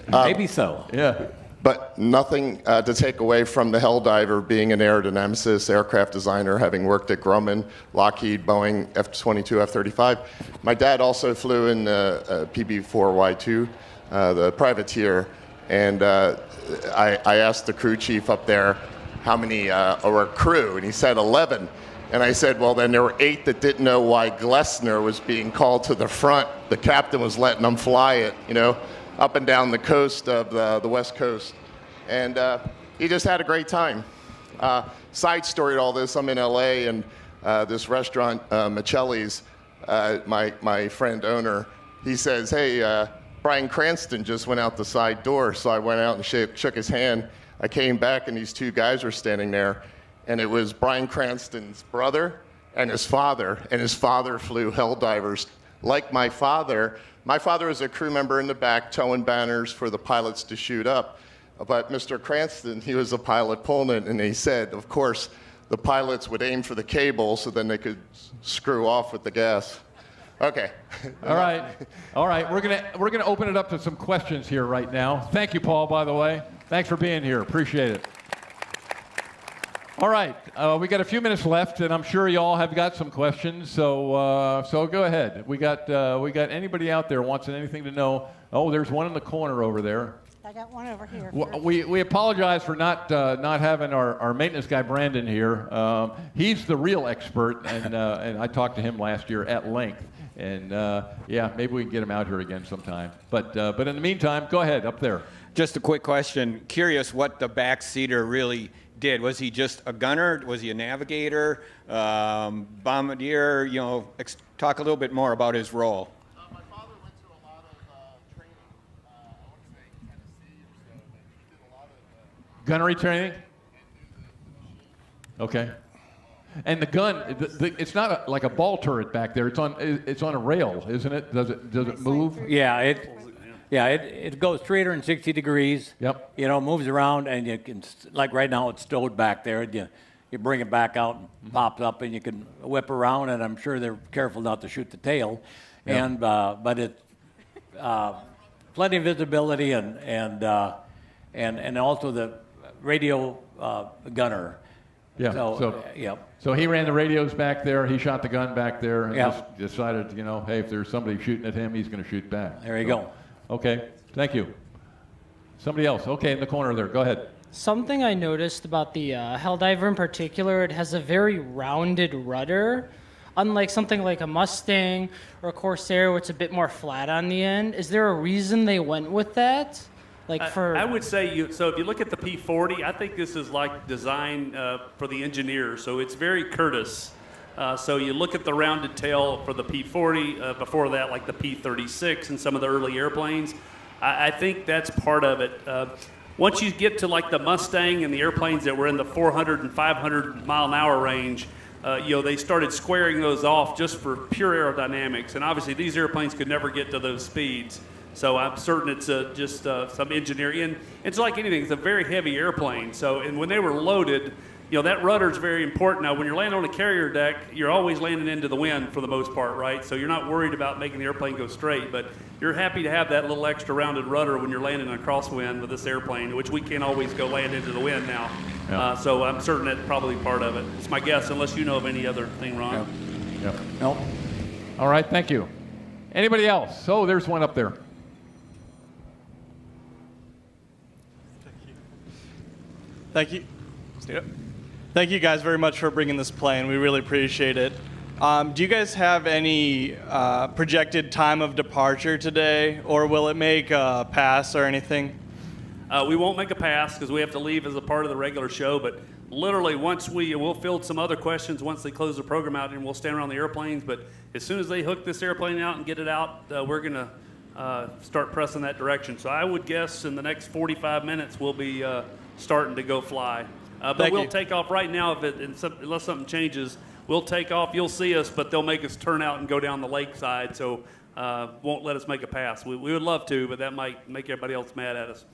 Maybe so. Yeah. But nothing to take away from the Helldiver being an aerodynamicist, aircraft designer, having worked at Grumman, Lockheed, Boeing, F-22, F-35. My dad also flew in PB-4Y2, the privateer, and I asked the crew chief up there how many were crew, and he said 11. And I said, well, then there were 8 that didn't know why Glessner was being called to the front. The captain was letting them fly it, up and down the coast of the West Coast. And he just had a great time. Side story to all this, I'm in LA, and this restaurant, Michelli's, my friend owner, he says, hey, Brian Cranston just went out the side door. So I went out and shook his hand. I came back, and these 2 guys were standing there. And it was Brian Cranston's brother and his father flew Helldivers. Like my father was a crew member in the back towing banners for the pilots to shoot up. But Mr. Cranston, he was a pilot pulling it, and he said, of course, the pilots would aim for the cable so then they could screw off with the gas. Okay. All right. We're gonna open it up to some questions here right now. Thank you, Paul, by the way. Thanks for being here. Appreciate it. All right, we got a few minutes left, and I'm sure you all have got some questions. So go ahead. We got anybody out there wants anything to know? Oh, there's one in the corner over there. I got one over here. We apologize for not having our maintenance guy Brandon here. He's the real expert, and I talked to him last year at length. And yeah, maybe we can get him out here again sometime. But in the meantime, go ahead up there. Just a quick question. Curious what the backseater really did. Was he just a gunner? Was he a navigator, bombardier? You know, talk a little bit more about his role. My father went to a lot of training. I want to say Tennessee or so, but he did a lot of gunnery training. Okay. And the gun, it's not like a ball turret back there. It's on a rail, isn't it? Does it move? Yeah, it goes 360 degrees. Yep. You know, moves around, and you can, like right now, it's stowed back there. You bring it back out and pops up, and you can whip around. And I'm sure they're careful not to shoot the tail. Yep. And but it plenty of visibility and also the radio gunner. Yeah. So he ran the radios back there. He shot the gun back there, and just decided, you know, hey, if there's somebody shooting at him, he's going to shoot back. There you go. Okay. Thank you. Somebody else. Okay, in the corner there. Go ahead. Something I noticed about the Helldiver in particular, it has a very rounded rudder, unlike something like a Mustang or a Corsair, where it's a bit more flat on the end. Is there a reason they went with that? I would say so if you look at the P40, I think this is like designed for the engineers, so it's very Curtiss. So you look at the rounded tail for the P40, before that like the P36 and some of the early airplanes. I think that's part of it. Once you get to like the Mustang and the airplanes that were in the 400 and 500 mile an hour range, they started squaring those off just for pure aerodynamics, and obviously these airplanes could never get to those speeds. So I'm certain it's just some engineering. And it's like anything, it's a very heavy airplane. So, and when they were loaded, that rudder is very important. Now, when you're landing on a carrier deck, you're always landing into the wind for the most part, right? So you're not worried about making the airplane go straight, but you're happy to have that little extra rounded rudder when you're landing in a crosswind with this airplane, which we can't always go land into the wind now. Yeah. So I'm certain that's probably part of it. It's my guess, unless you know of any other thing, Ron. Yep. Nope. All right, thank you. Anybody else? Oh, there's one up there. Thank you. Thank you guys very much for bringing this plane. We really appreciate it. Do you guys have any projected time of departure today, or will it make a pass or anything? We won't make a pass because we have to leave as a part of the regular show, but literally once we'll field some other questions once they close the program out, and we'll stand around the airplanes, but as soon as they hook this airplane out and get it out, we're going to start pressing that direction. So I would guess in the next 45 minutes we'll be starting to go fly. But we'll take off right now unless something changes. We'll take off. You'll see us, but they'll make us turn out and go down the lakeside, so won't let us make a pass. We would love to, but that might make everybody else mad at us.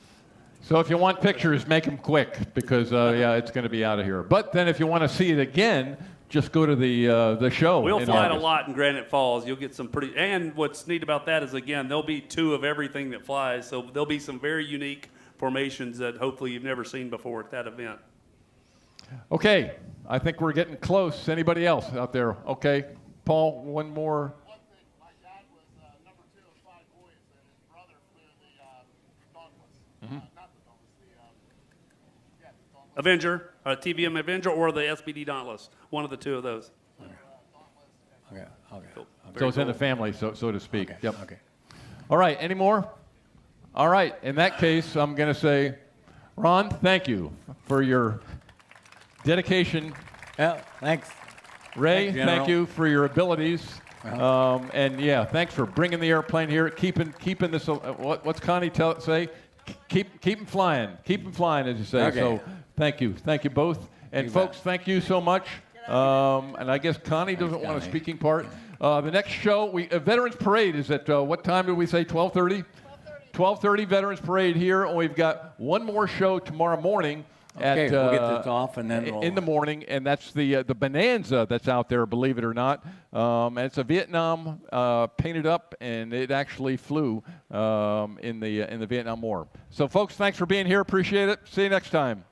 So if you want pictures, make them quick because, it's going to be out of here. But then if you want to see it again, just go to the show. We'll in fly it a August. lot in Granite Falls. You'll get some pretty – and what's neat about that is, again, there'll be 2 of everything that flies, so there'll be some very unique formations that hopefully you've never seen before at that event. Okay, I think we're getting close. Anybody else out there? Okay, Paul, one more. One thing, my dad was number 2 of 5 boys, and his brother flew the Dauntless. Not the Dauntless, the Dauntless. Avenger, TVM Avenger, or the SBD Dauntless. One of the 2 of those. Okay. Cool. So it's in the family, so to speak. Okay. Yep. Okay. All right, any more? All right, in that case, I'm going to say, Ron, thank you for your dedication. Yeah, thanks. Ray, Thanks, thank you for your abilities. Uh-huh. And yeah, thanks for bringing the airplane here, keeping this. What's Connie say? Keep them flying. Keep them flying, as you say. Okay. So thank you both. And folks, thank you so much. And I guess Connie doesn't want a speaking part. The next show, Veterans Parade is at what time did we say? 12:30. 12:30 Veterans Parade here, and we've got one more show tomorrow morning. Okay, we'll get this off and then in the morning, and that's the Bonanza that's out there, believe it or not. And it's a Vietnam painted up, and it actually flew in the Vietnam War. So, folks, thanks for being here. Appreciate it. See you next time.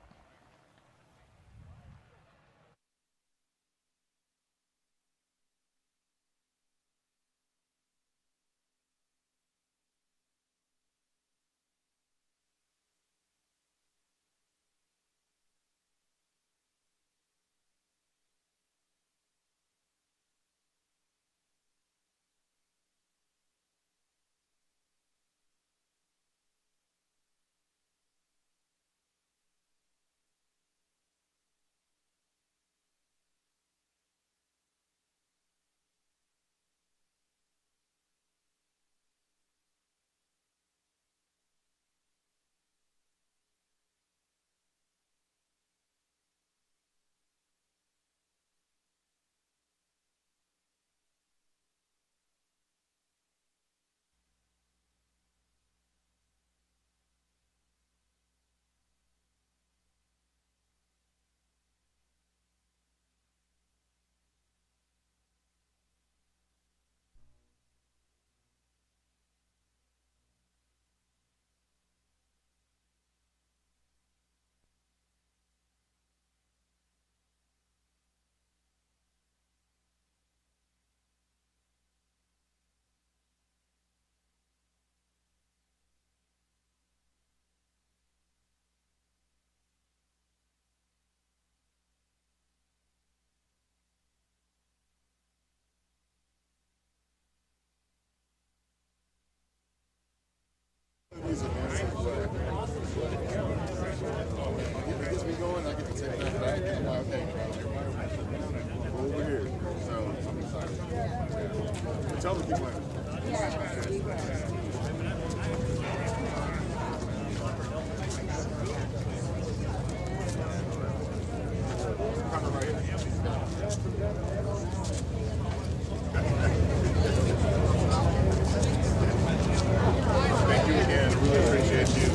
Thank you again. Really appreciate you.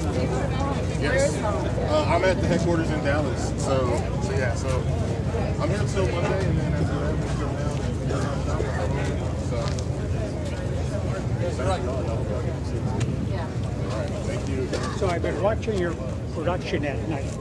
Yes. I'm at the headquarters in Dallas. So I'm here until Monday, and then after that, we'll come down and thank you. So I've been watching your production at night.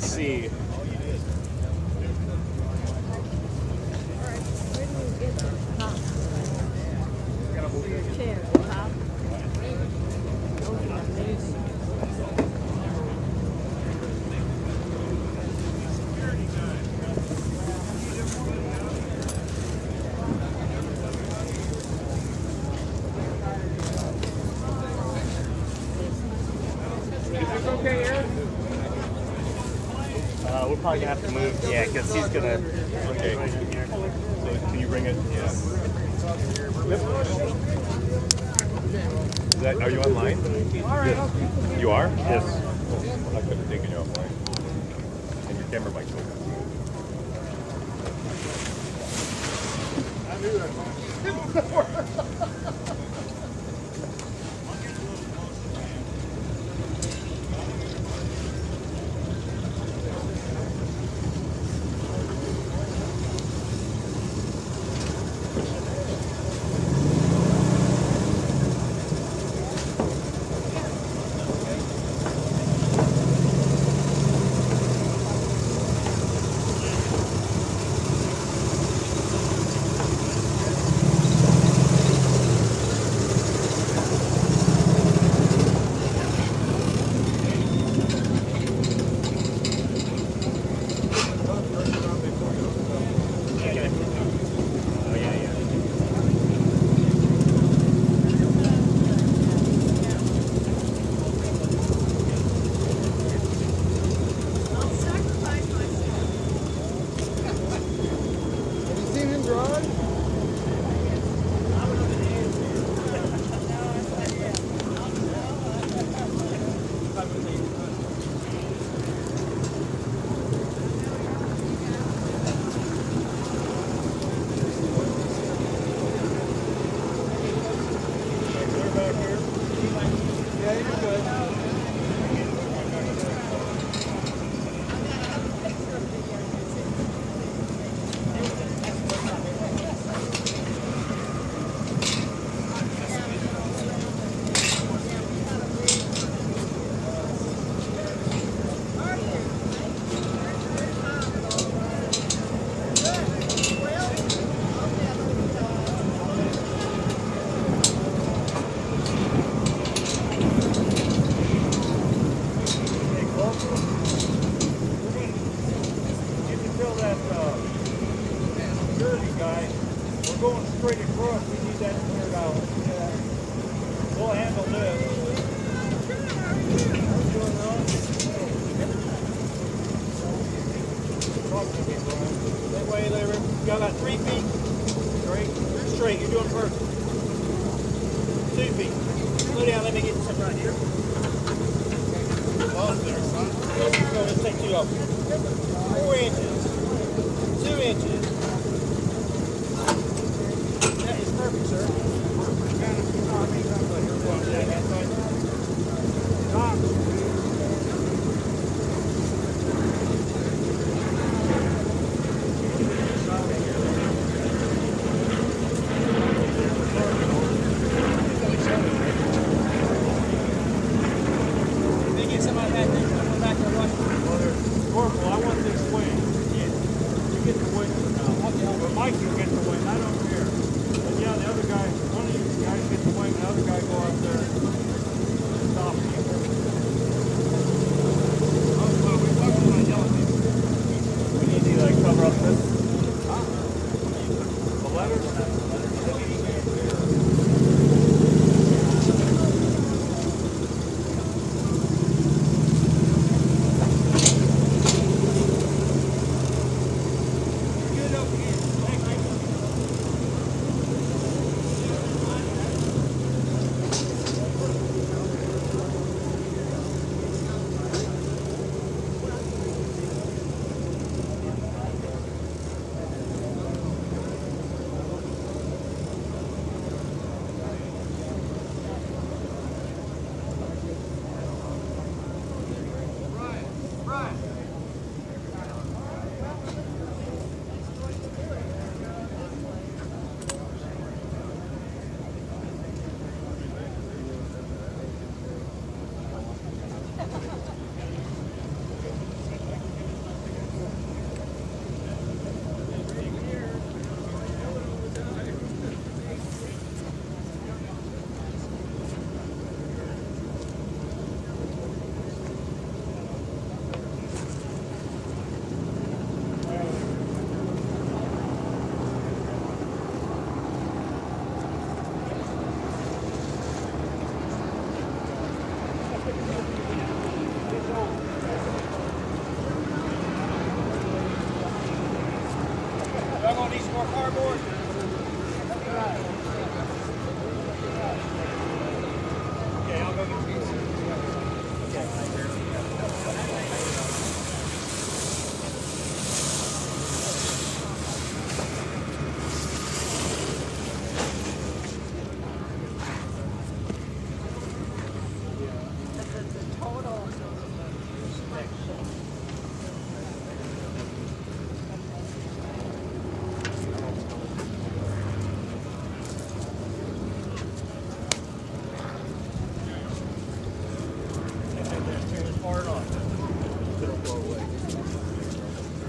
Let's see. We're probably gonna have to move, yeah, because he's gonna. Okay. So can you bring it? Yeah. Is that? Are you online? Yes. You are? Yes. I could have taken you offline. And your camera mic's open. I knew that.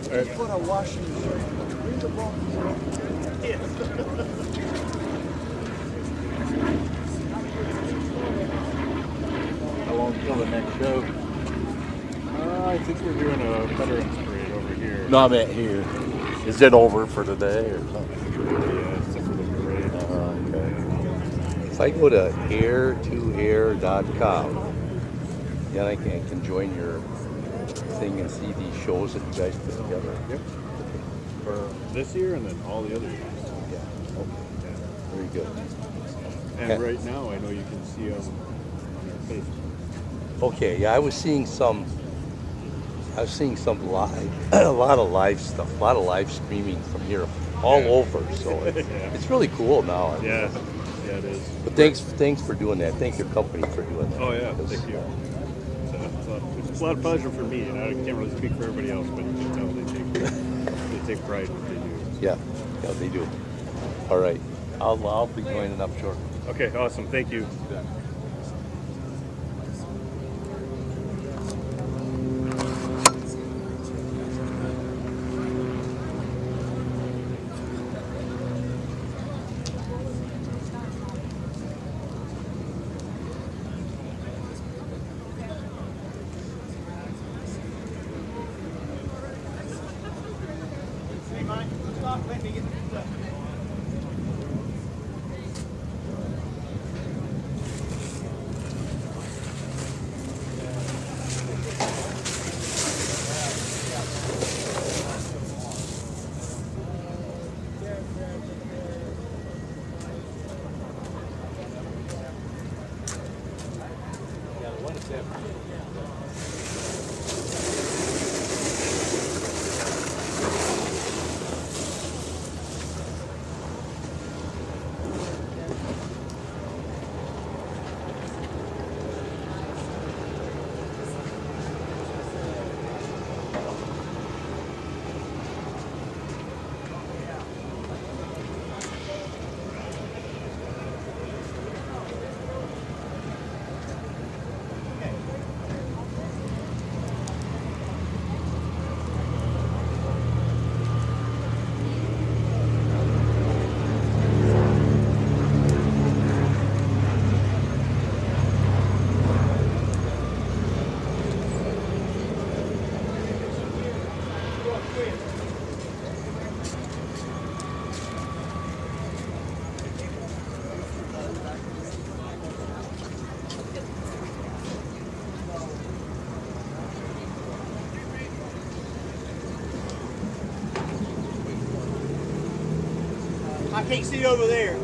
Put a washing machine. Read the book. How long until the next show? I think we're doing a Veterans Parade over here. No, I meant here. Is it over for today or something? Yeah, it's just for the parade. Okay. If I go to air2air.com, then I can join your thing and see these shows that you guys put together. Yep. For this year and then all the other years. Yeah. Okay. Yeah. Very good. And right now, I know you can see them on our Facebook. Okay. Yeah, I was seeing some live, a lot of live stuff, a lot of live streaming from here, all over. So it's really cool now. Yeah. Yeah, it is. But thanks for doing that. Thank your company for doing that. Oh yeah, thank you. It's a lot of pleasure for me, and I can't really speak for everybody else, but you can tell they take pride in what they do. Yeah, they do. All right, I'll be joining up shortly. Okay, awesome. Thank you. I can't see over there.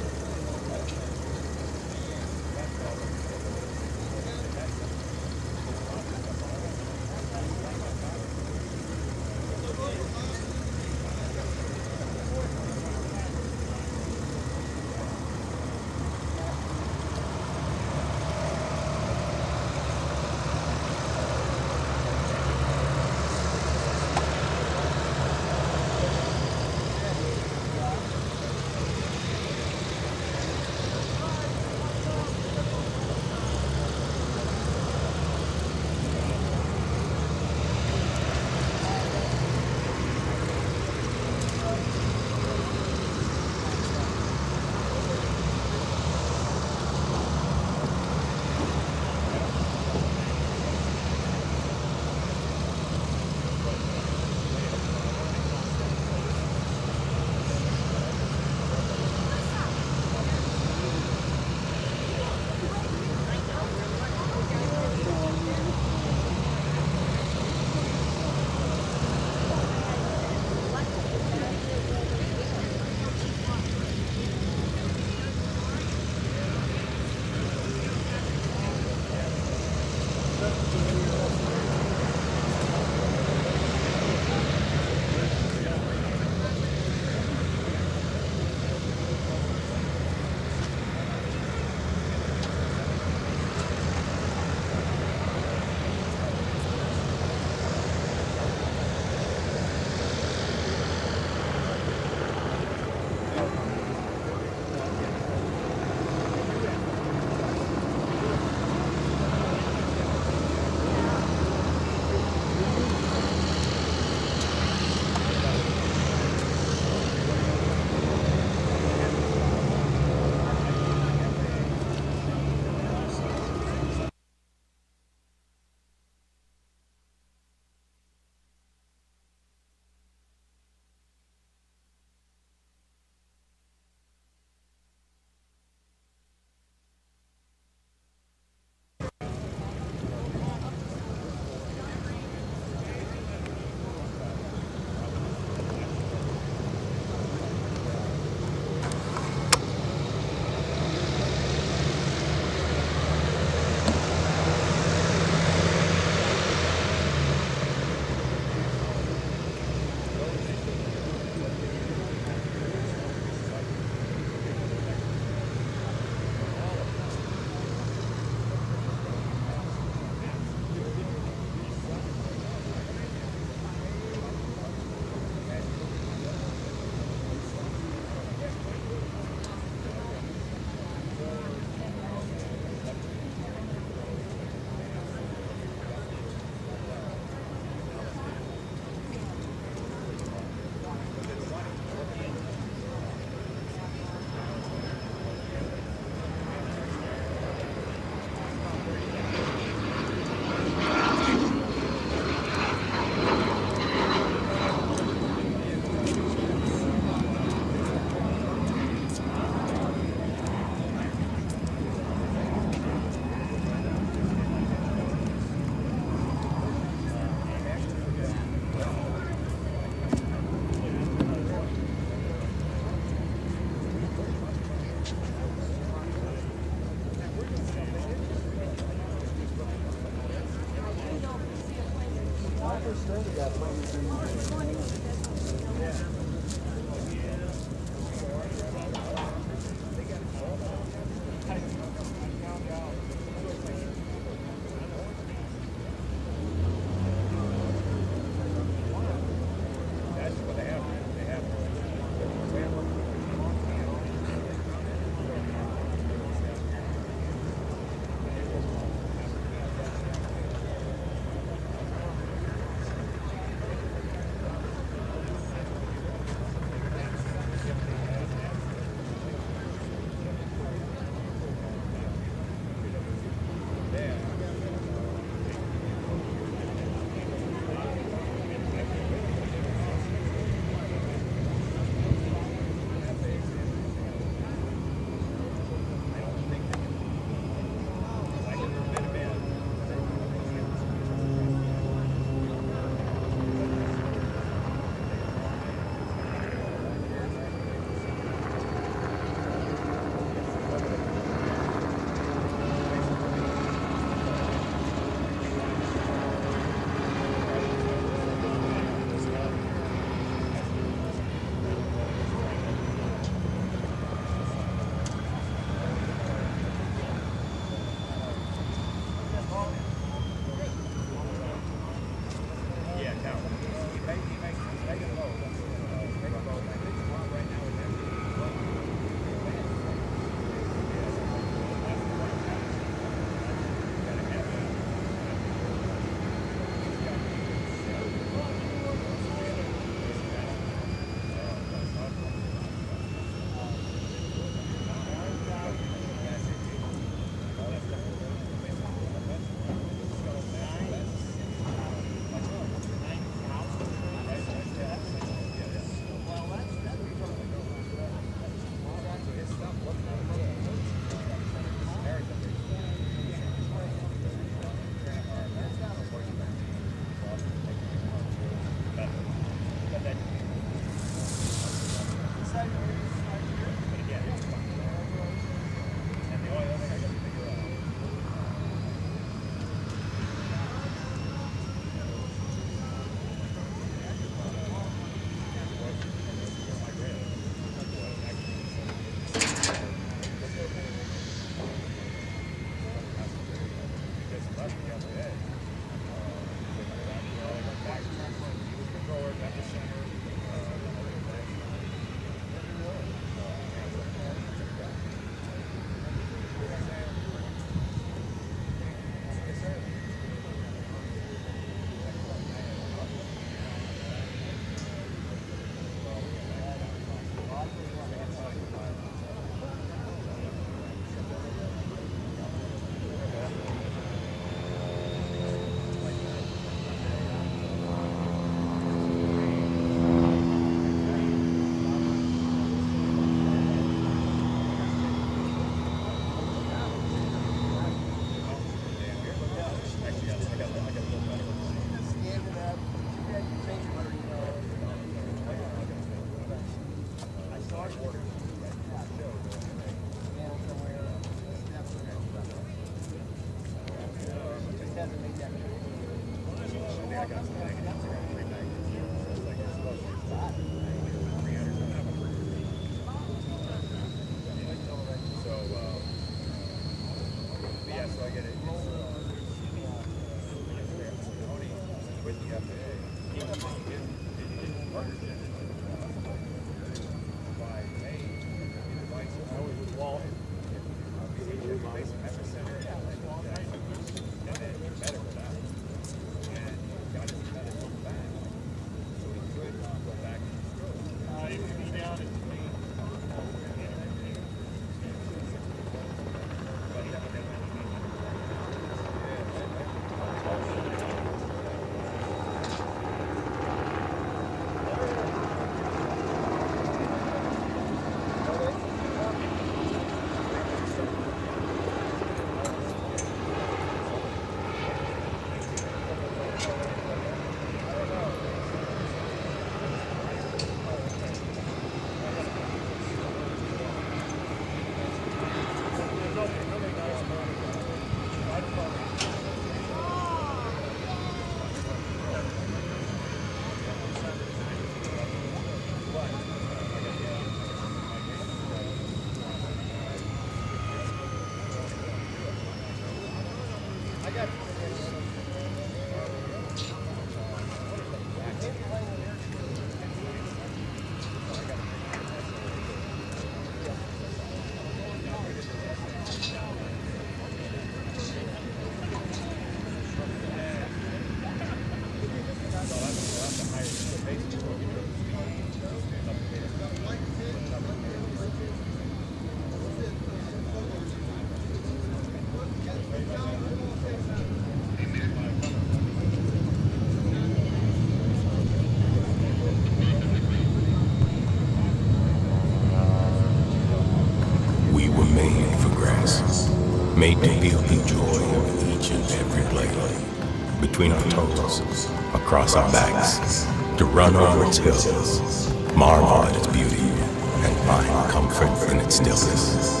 between our toes, across our backs, to run over its hills, marvel at its beauty, and find comfort in its stillness.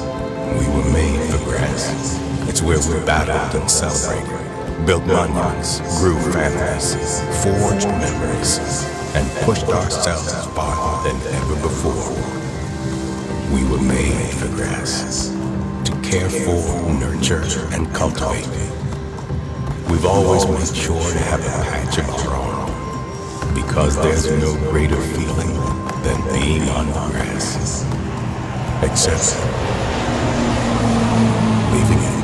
We were made for grass. It's where we battled and celebrated, built monuments, grew families, forged memories, and pushed ourselves farther than ever before. We were made for grass, to care for, nurture, and cultivate. We've always made sure to have a patch of our own, because there's no greater feeling than being on the grass, except leaving it.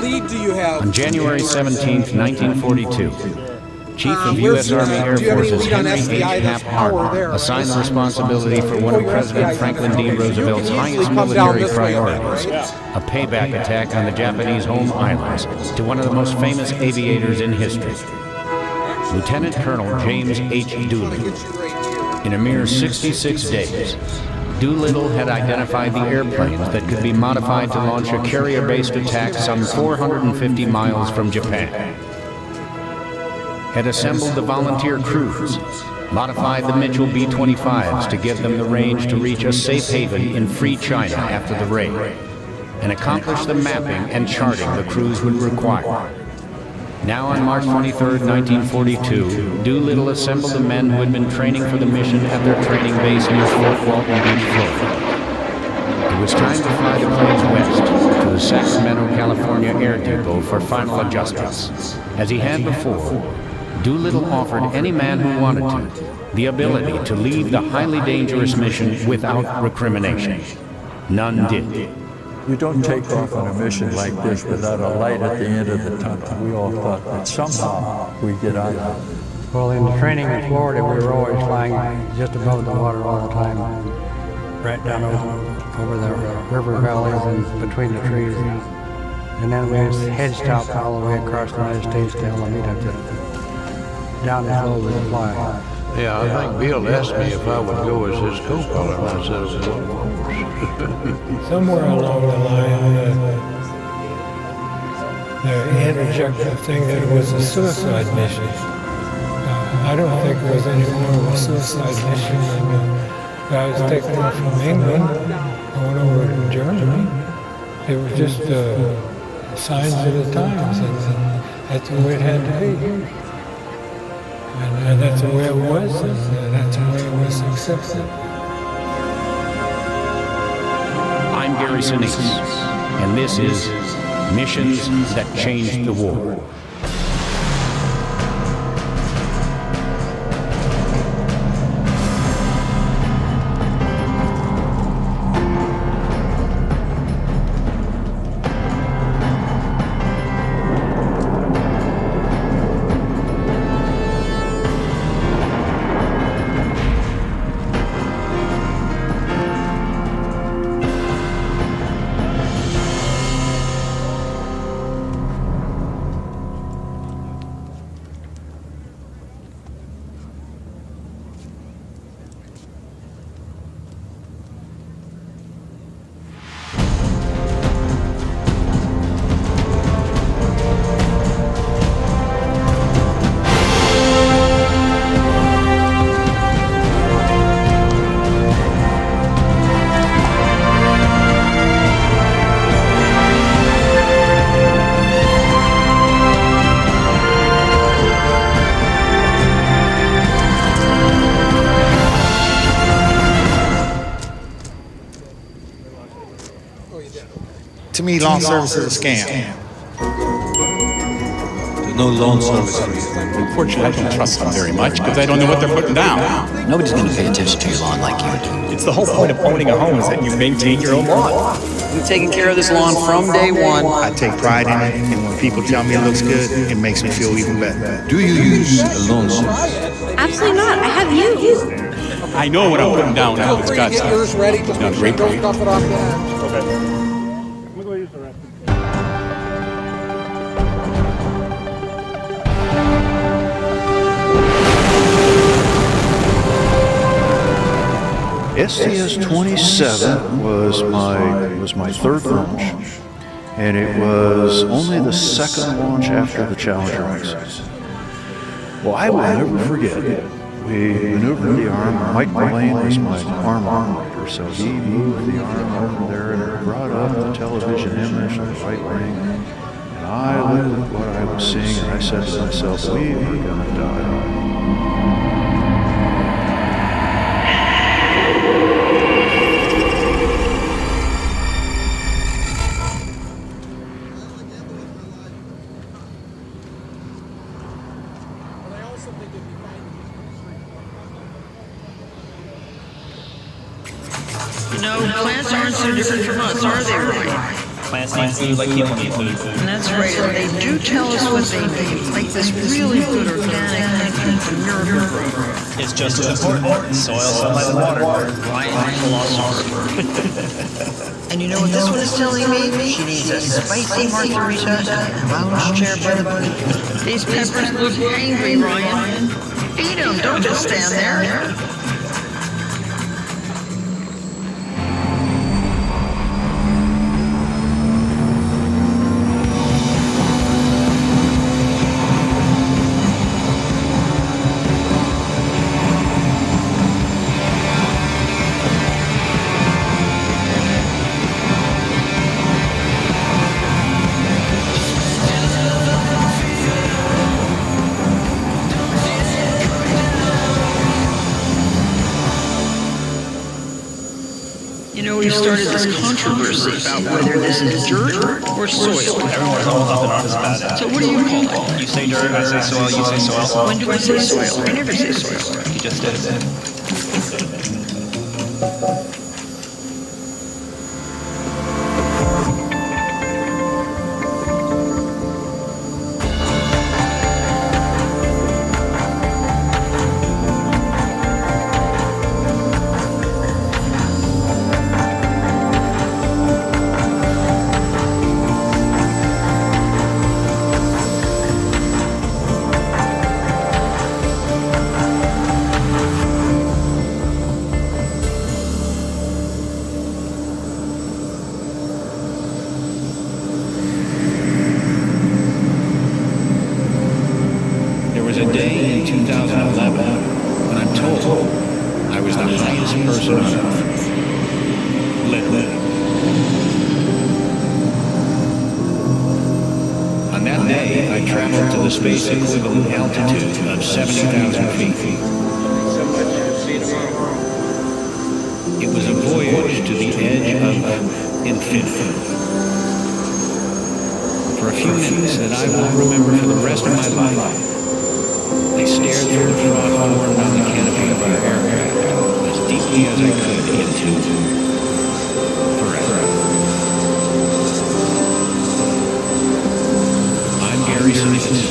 Lead do you have? On January 17, 1942, Chief of U.S. Army Air Forces Henry H. Hap Harden assigned the responsibility for one of President Franklin D. Roosevelt's highest military priorities, a payback attack on the Japanese home islands, to one of the most famous aviators in history, Lieutenant Colonel James H. Doolittle. In a mere 66 days, Doolittle had identified the airplanes that could be modified to launch a carrier-based attack some 450 miles from Japan, had assembled the volunteer crews, modified the Mitchell B-25s to give them the range to reach a safe haven in free China after the raid, and accomplished the mapping and charting the crews would require. Now on March 23, 1942, Doolittle assembled the men who had been training for the mission at their training base near Fort Walton Beach, Florida. It was time to fly the planes west to the Sacramento, California Air Depot for final adjustments. As he had before, Doolittle offered any man who wanted to the ability to leave the highly dangerous mission without recrimination. None did. You don't take off on a mission like this without a light at the end of the tunnel. We all thought that somehow we'd get out of it. Well, in the training in Florida, we were always flying just above the water all the time, right down over the river valleys and between the trees. And then we head stopped all the way across the United States to Alameda to down as low as we fly. Yeah, I think Bill asked me if I would go as his co-pilot, and I said, of course. Somewhere along the line, they interjected the thing that it was a suicide mission. I don't think it was any more of a suicide mission than guys taking off from England, going over to Germany. It was just signs of the times, and that's the way it had to be. And that's the way it was, and that's the way it was accepted. I'm Gary Sinise, and this is Missions That Changed the War. To me, lawn service is a scam. There's no lawn service for you. Unfortunately, I don't trust them very much because I don't know what they're putting down. Nobody's going to pay attention to your lawn like you do. It's the whole point of owning a home is that you maintain your own lawn. We've taken care of this lawn from day one. I take pride in it, and when people tell me it looks good, it makes me feel even better. Do you use a lawn service? Absolutely not. I have you. I know what I'm putting down now. It's got stuff. ready. It's not great for you. Stuff it off the end. Okay. I'm gonna go use the rest. STS-27 was my third launch, and it was only the second launch after the Challenger X. Well, I will never forget it. We maneuvered the arm. Mike Mullane was my arm operator, so he moved the arm over there and brought up the television image of the right wing. And I looked at what I was seeing, and I said to myself, we are going to die. Plants aren't so different from us, are they, Ryan? Plants need food like people need food. And that's right, and they do tell us what they need, like this really good organic nitrogen from Miracle-Gro. It's just as important. Soil, sunlight, and water. Ryan, philosopher. And you know what this one is telling me? She needs a spicy margarita and a lounge chair by the pool. These peppers look angry, Ryan. Feed them, don't just stand there. We started this controversy about whether this is dirt or soil. Everyone's all up in arms about it. So what do you call it? You say dirt, I say soil, you say soil. When do I say soil? I never say soil. You just did. Congratulations.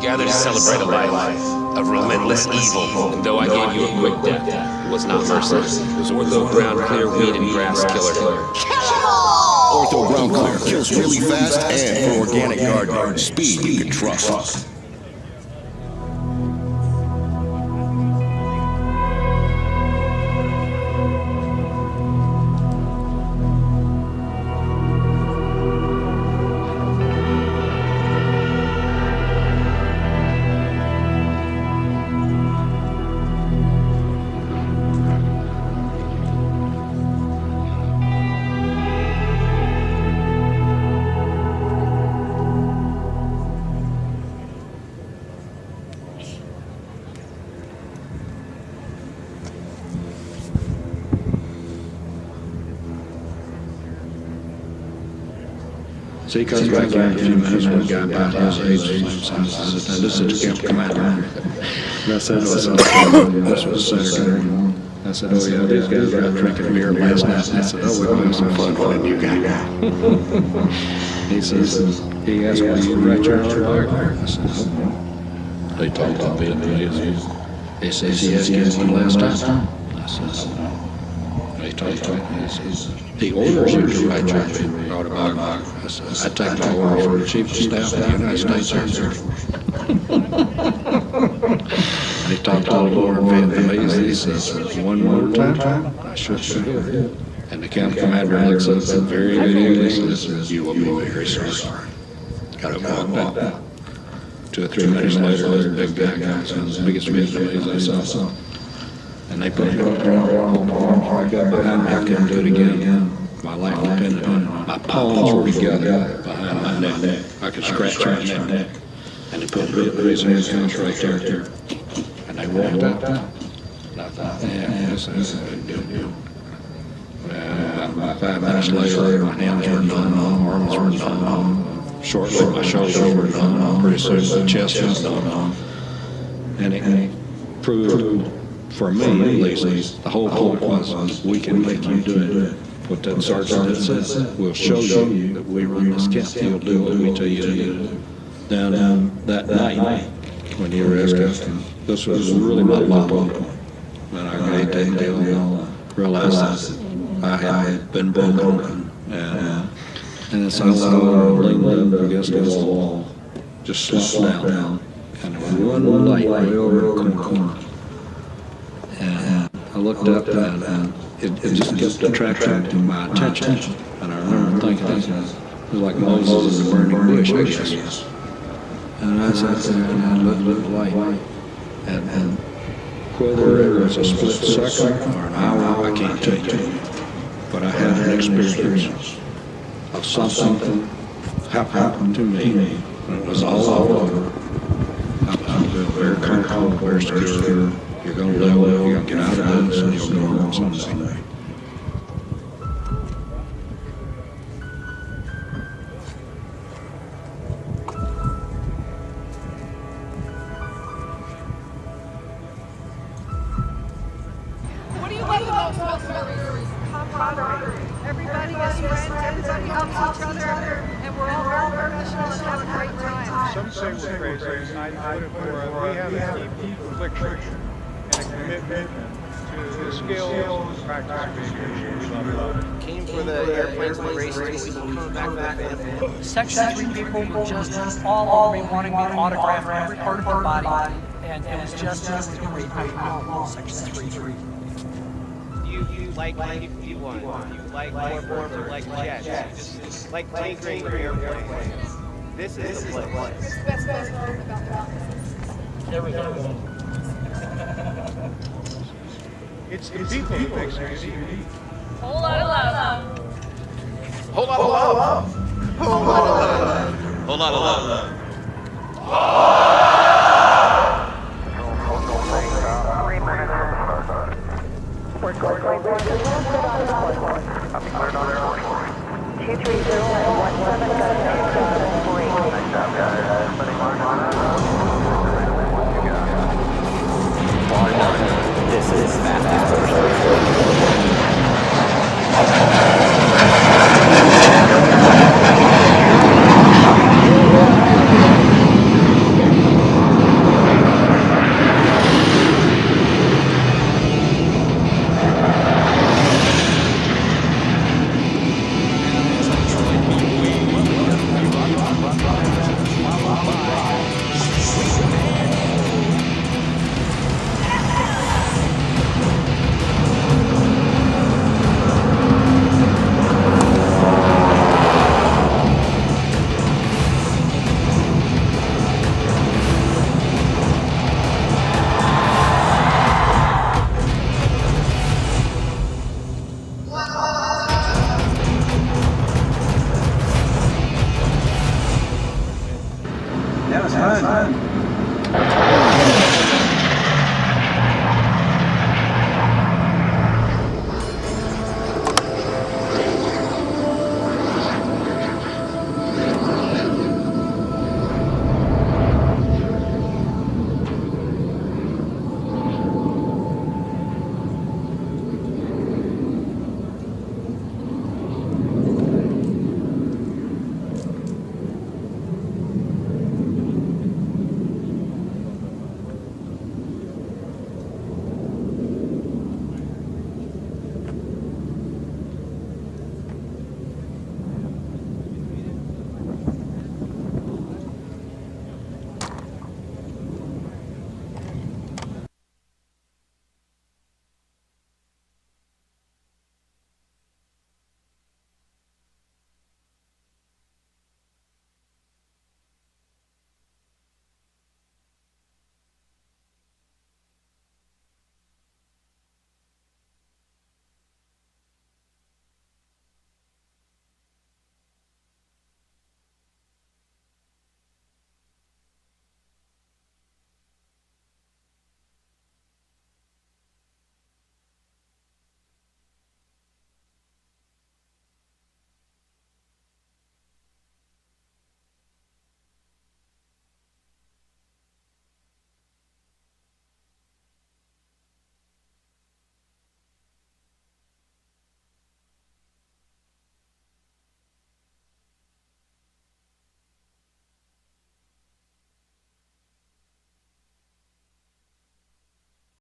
gathered to celebrate a life of relentless evil, and though I gave you a quick death, it was not merciless. It was ortho ground clear weed and grass killer. Ortho ground clear kills really fast and for organic gardening. Speed you can trust. So he comes back in a few minutes with a guy about his age, same size. Now, this is the camp commander. And I said, this was Saturday morning. I said, oh yeah, these guys were out drinking beer last night. And I said, oh, we're going to have some fun with a new guy. He says, he asked me, you write your autobiography? I said, no. They talked about Vietnamese. He says, he asked you one last time? I said, no. They talked about it. He orders you to write your autobiography. I take my orders from the chief of staff of the United States Air Force. He talked all over Vietnamese. He says, one more time? I shook his head. And the camp commander looks up in very good English and says, you will be very sorry. Got up and walked out. 2 or 3 minutes later, this big guy comes in, the biggest Vietnamese I saw. And they put me on my arms right up behind me. I couldn't do it again. My life depended on it. My palms were together behind my neck. I could scratch my neck. And they put Vietnamese handcuffs right there. And they walked out. And I thought, yeah, this is a big deal. About 5 minutes later, my hands were numb, my arms were numb. Shortly, my shoulders were numb. Pretty soon, my chest was numb. And it proved, for me at least, the whole point was, we can make you do it. What that sergeant had said, we'll show you that we run this camp. You'll do what we tell you to do. Then that night, when you were asked, this was really my low point. When I ate that deal, realized that I had been broken. And it's all I leaned up against the wall, just slumped down. And there was one light way over in the corner. And I looked up and it just kept attracting my attention. And I remember thinking, it was like Moses in the burning bush, I guess. And I sat there and I looked at the light. And whether it was a split second or an hour, I can't tell you. But I had an experience of something happened to me. And it was all over. I feel very comfortable, very secure. You're going to live, you're going to get out of this, and you'll go home someday. What do you like about military? Camaraderie. Everybody is friends, everybody helps each other, and we're all professional and have a great time. Some say we're crazy. I would for we have a deep conviction and a commitment to the skills and practice we love. Came for the airplanes and the races, and we come back and Section 3 people were just all over me wanting me to autograph every part of their body, and it was just great. I love Section 3. You like F1, you like Warbirds, you like jets, you just like tinkering with airplanes. This is the place. What's the best part about that? There we go. It's the people who makes it unique. Whole lot of love. Whole lot of love. Whole lot of love. Whole lot of love. This is fastest Yeah, it was fun.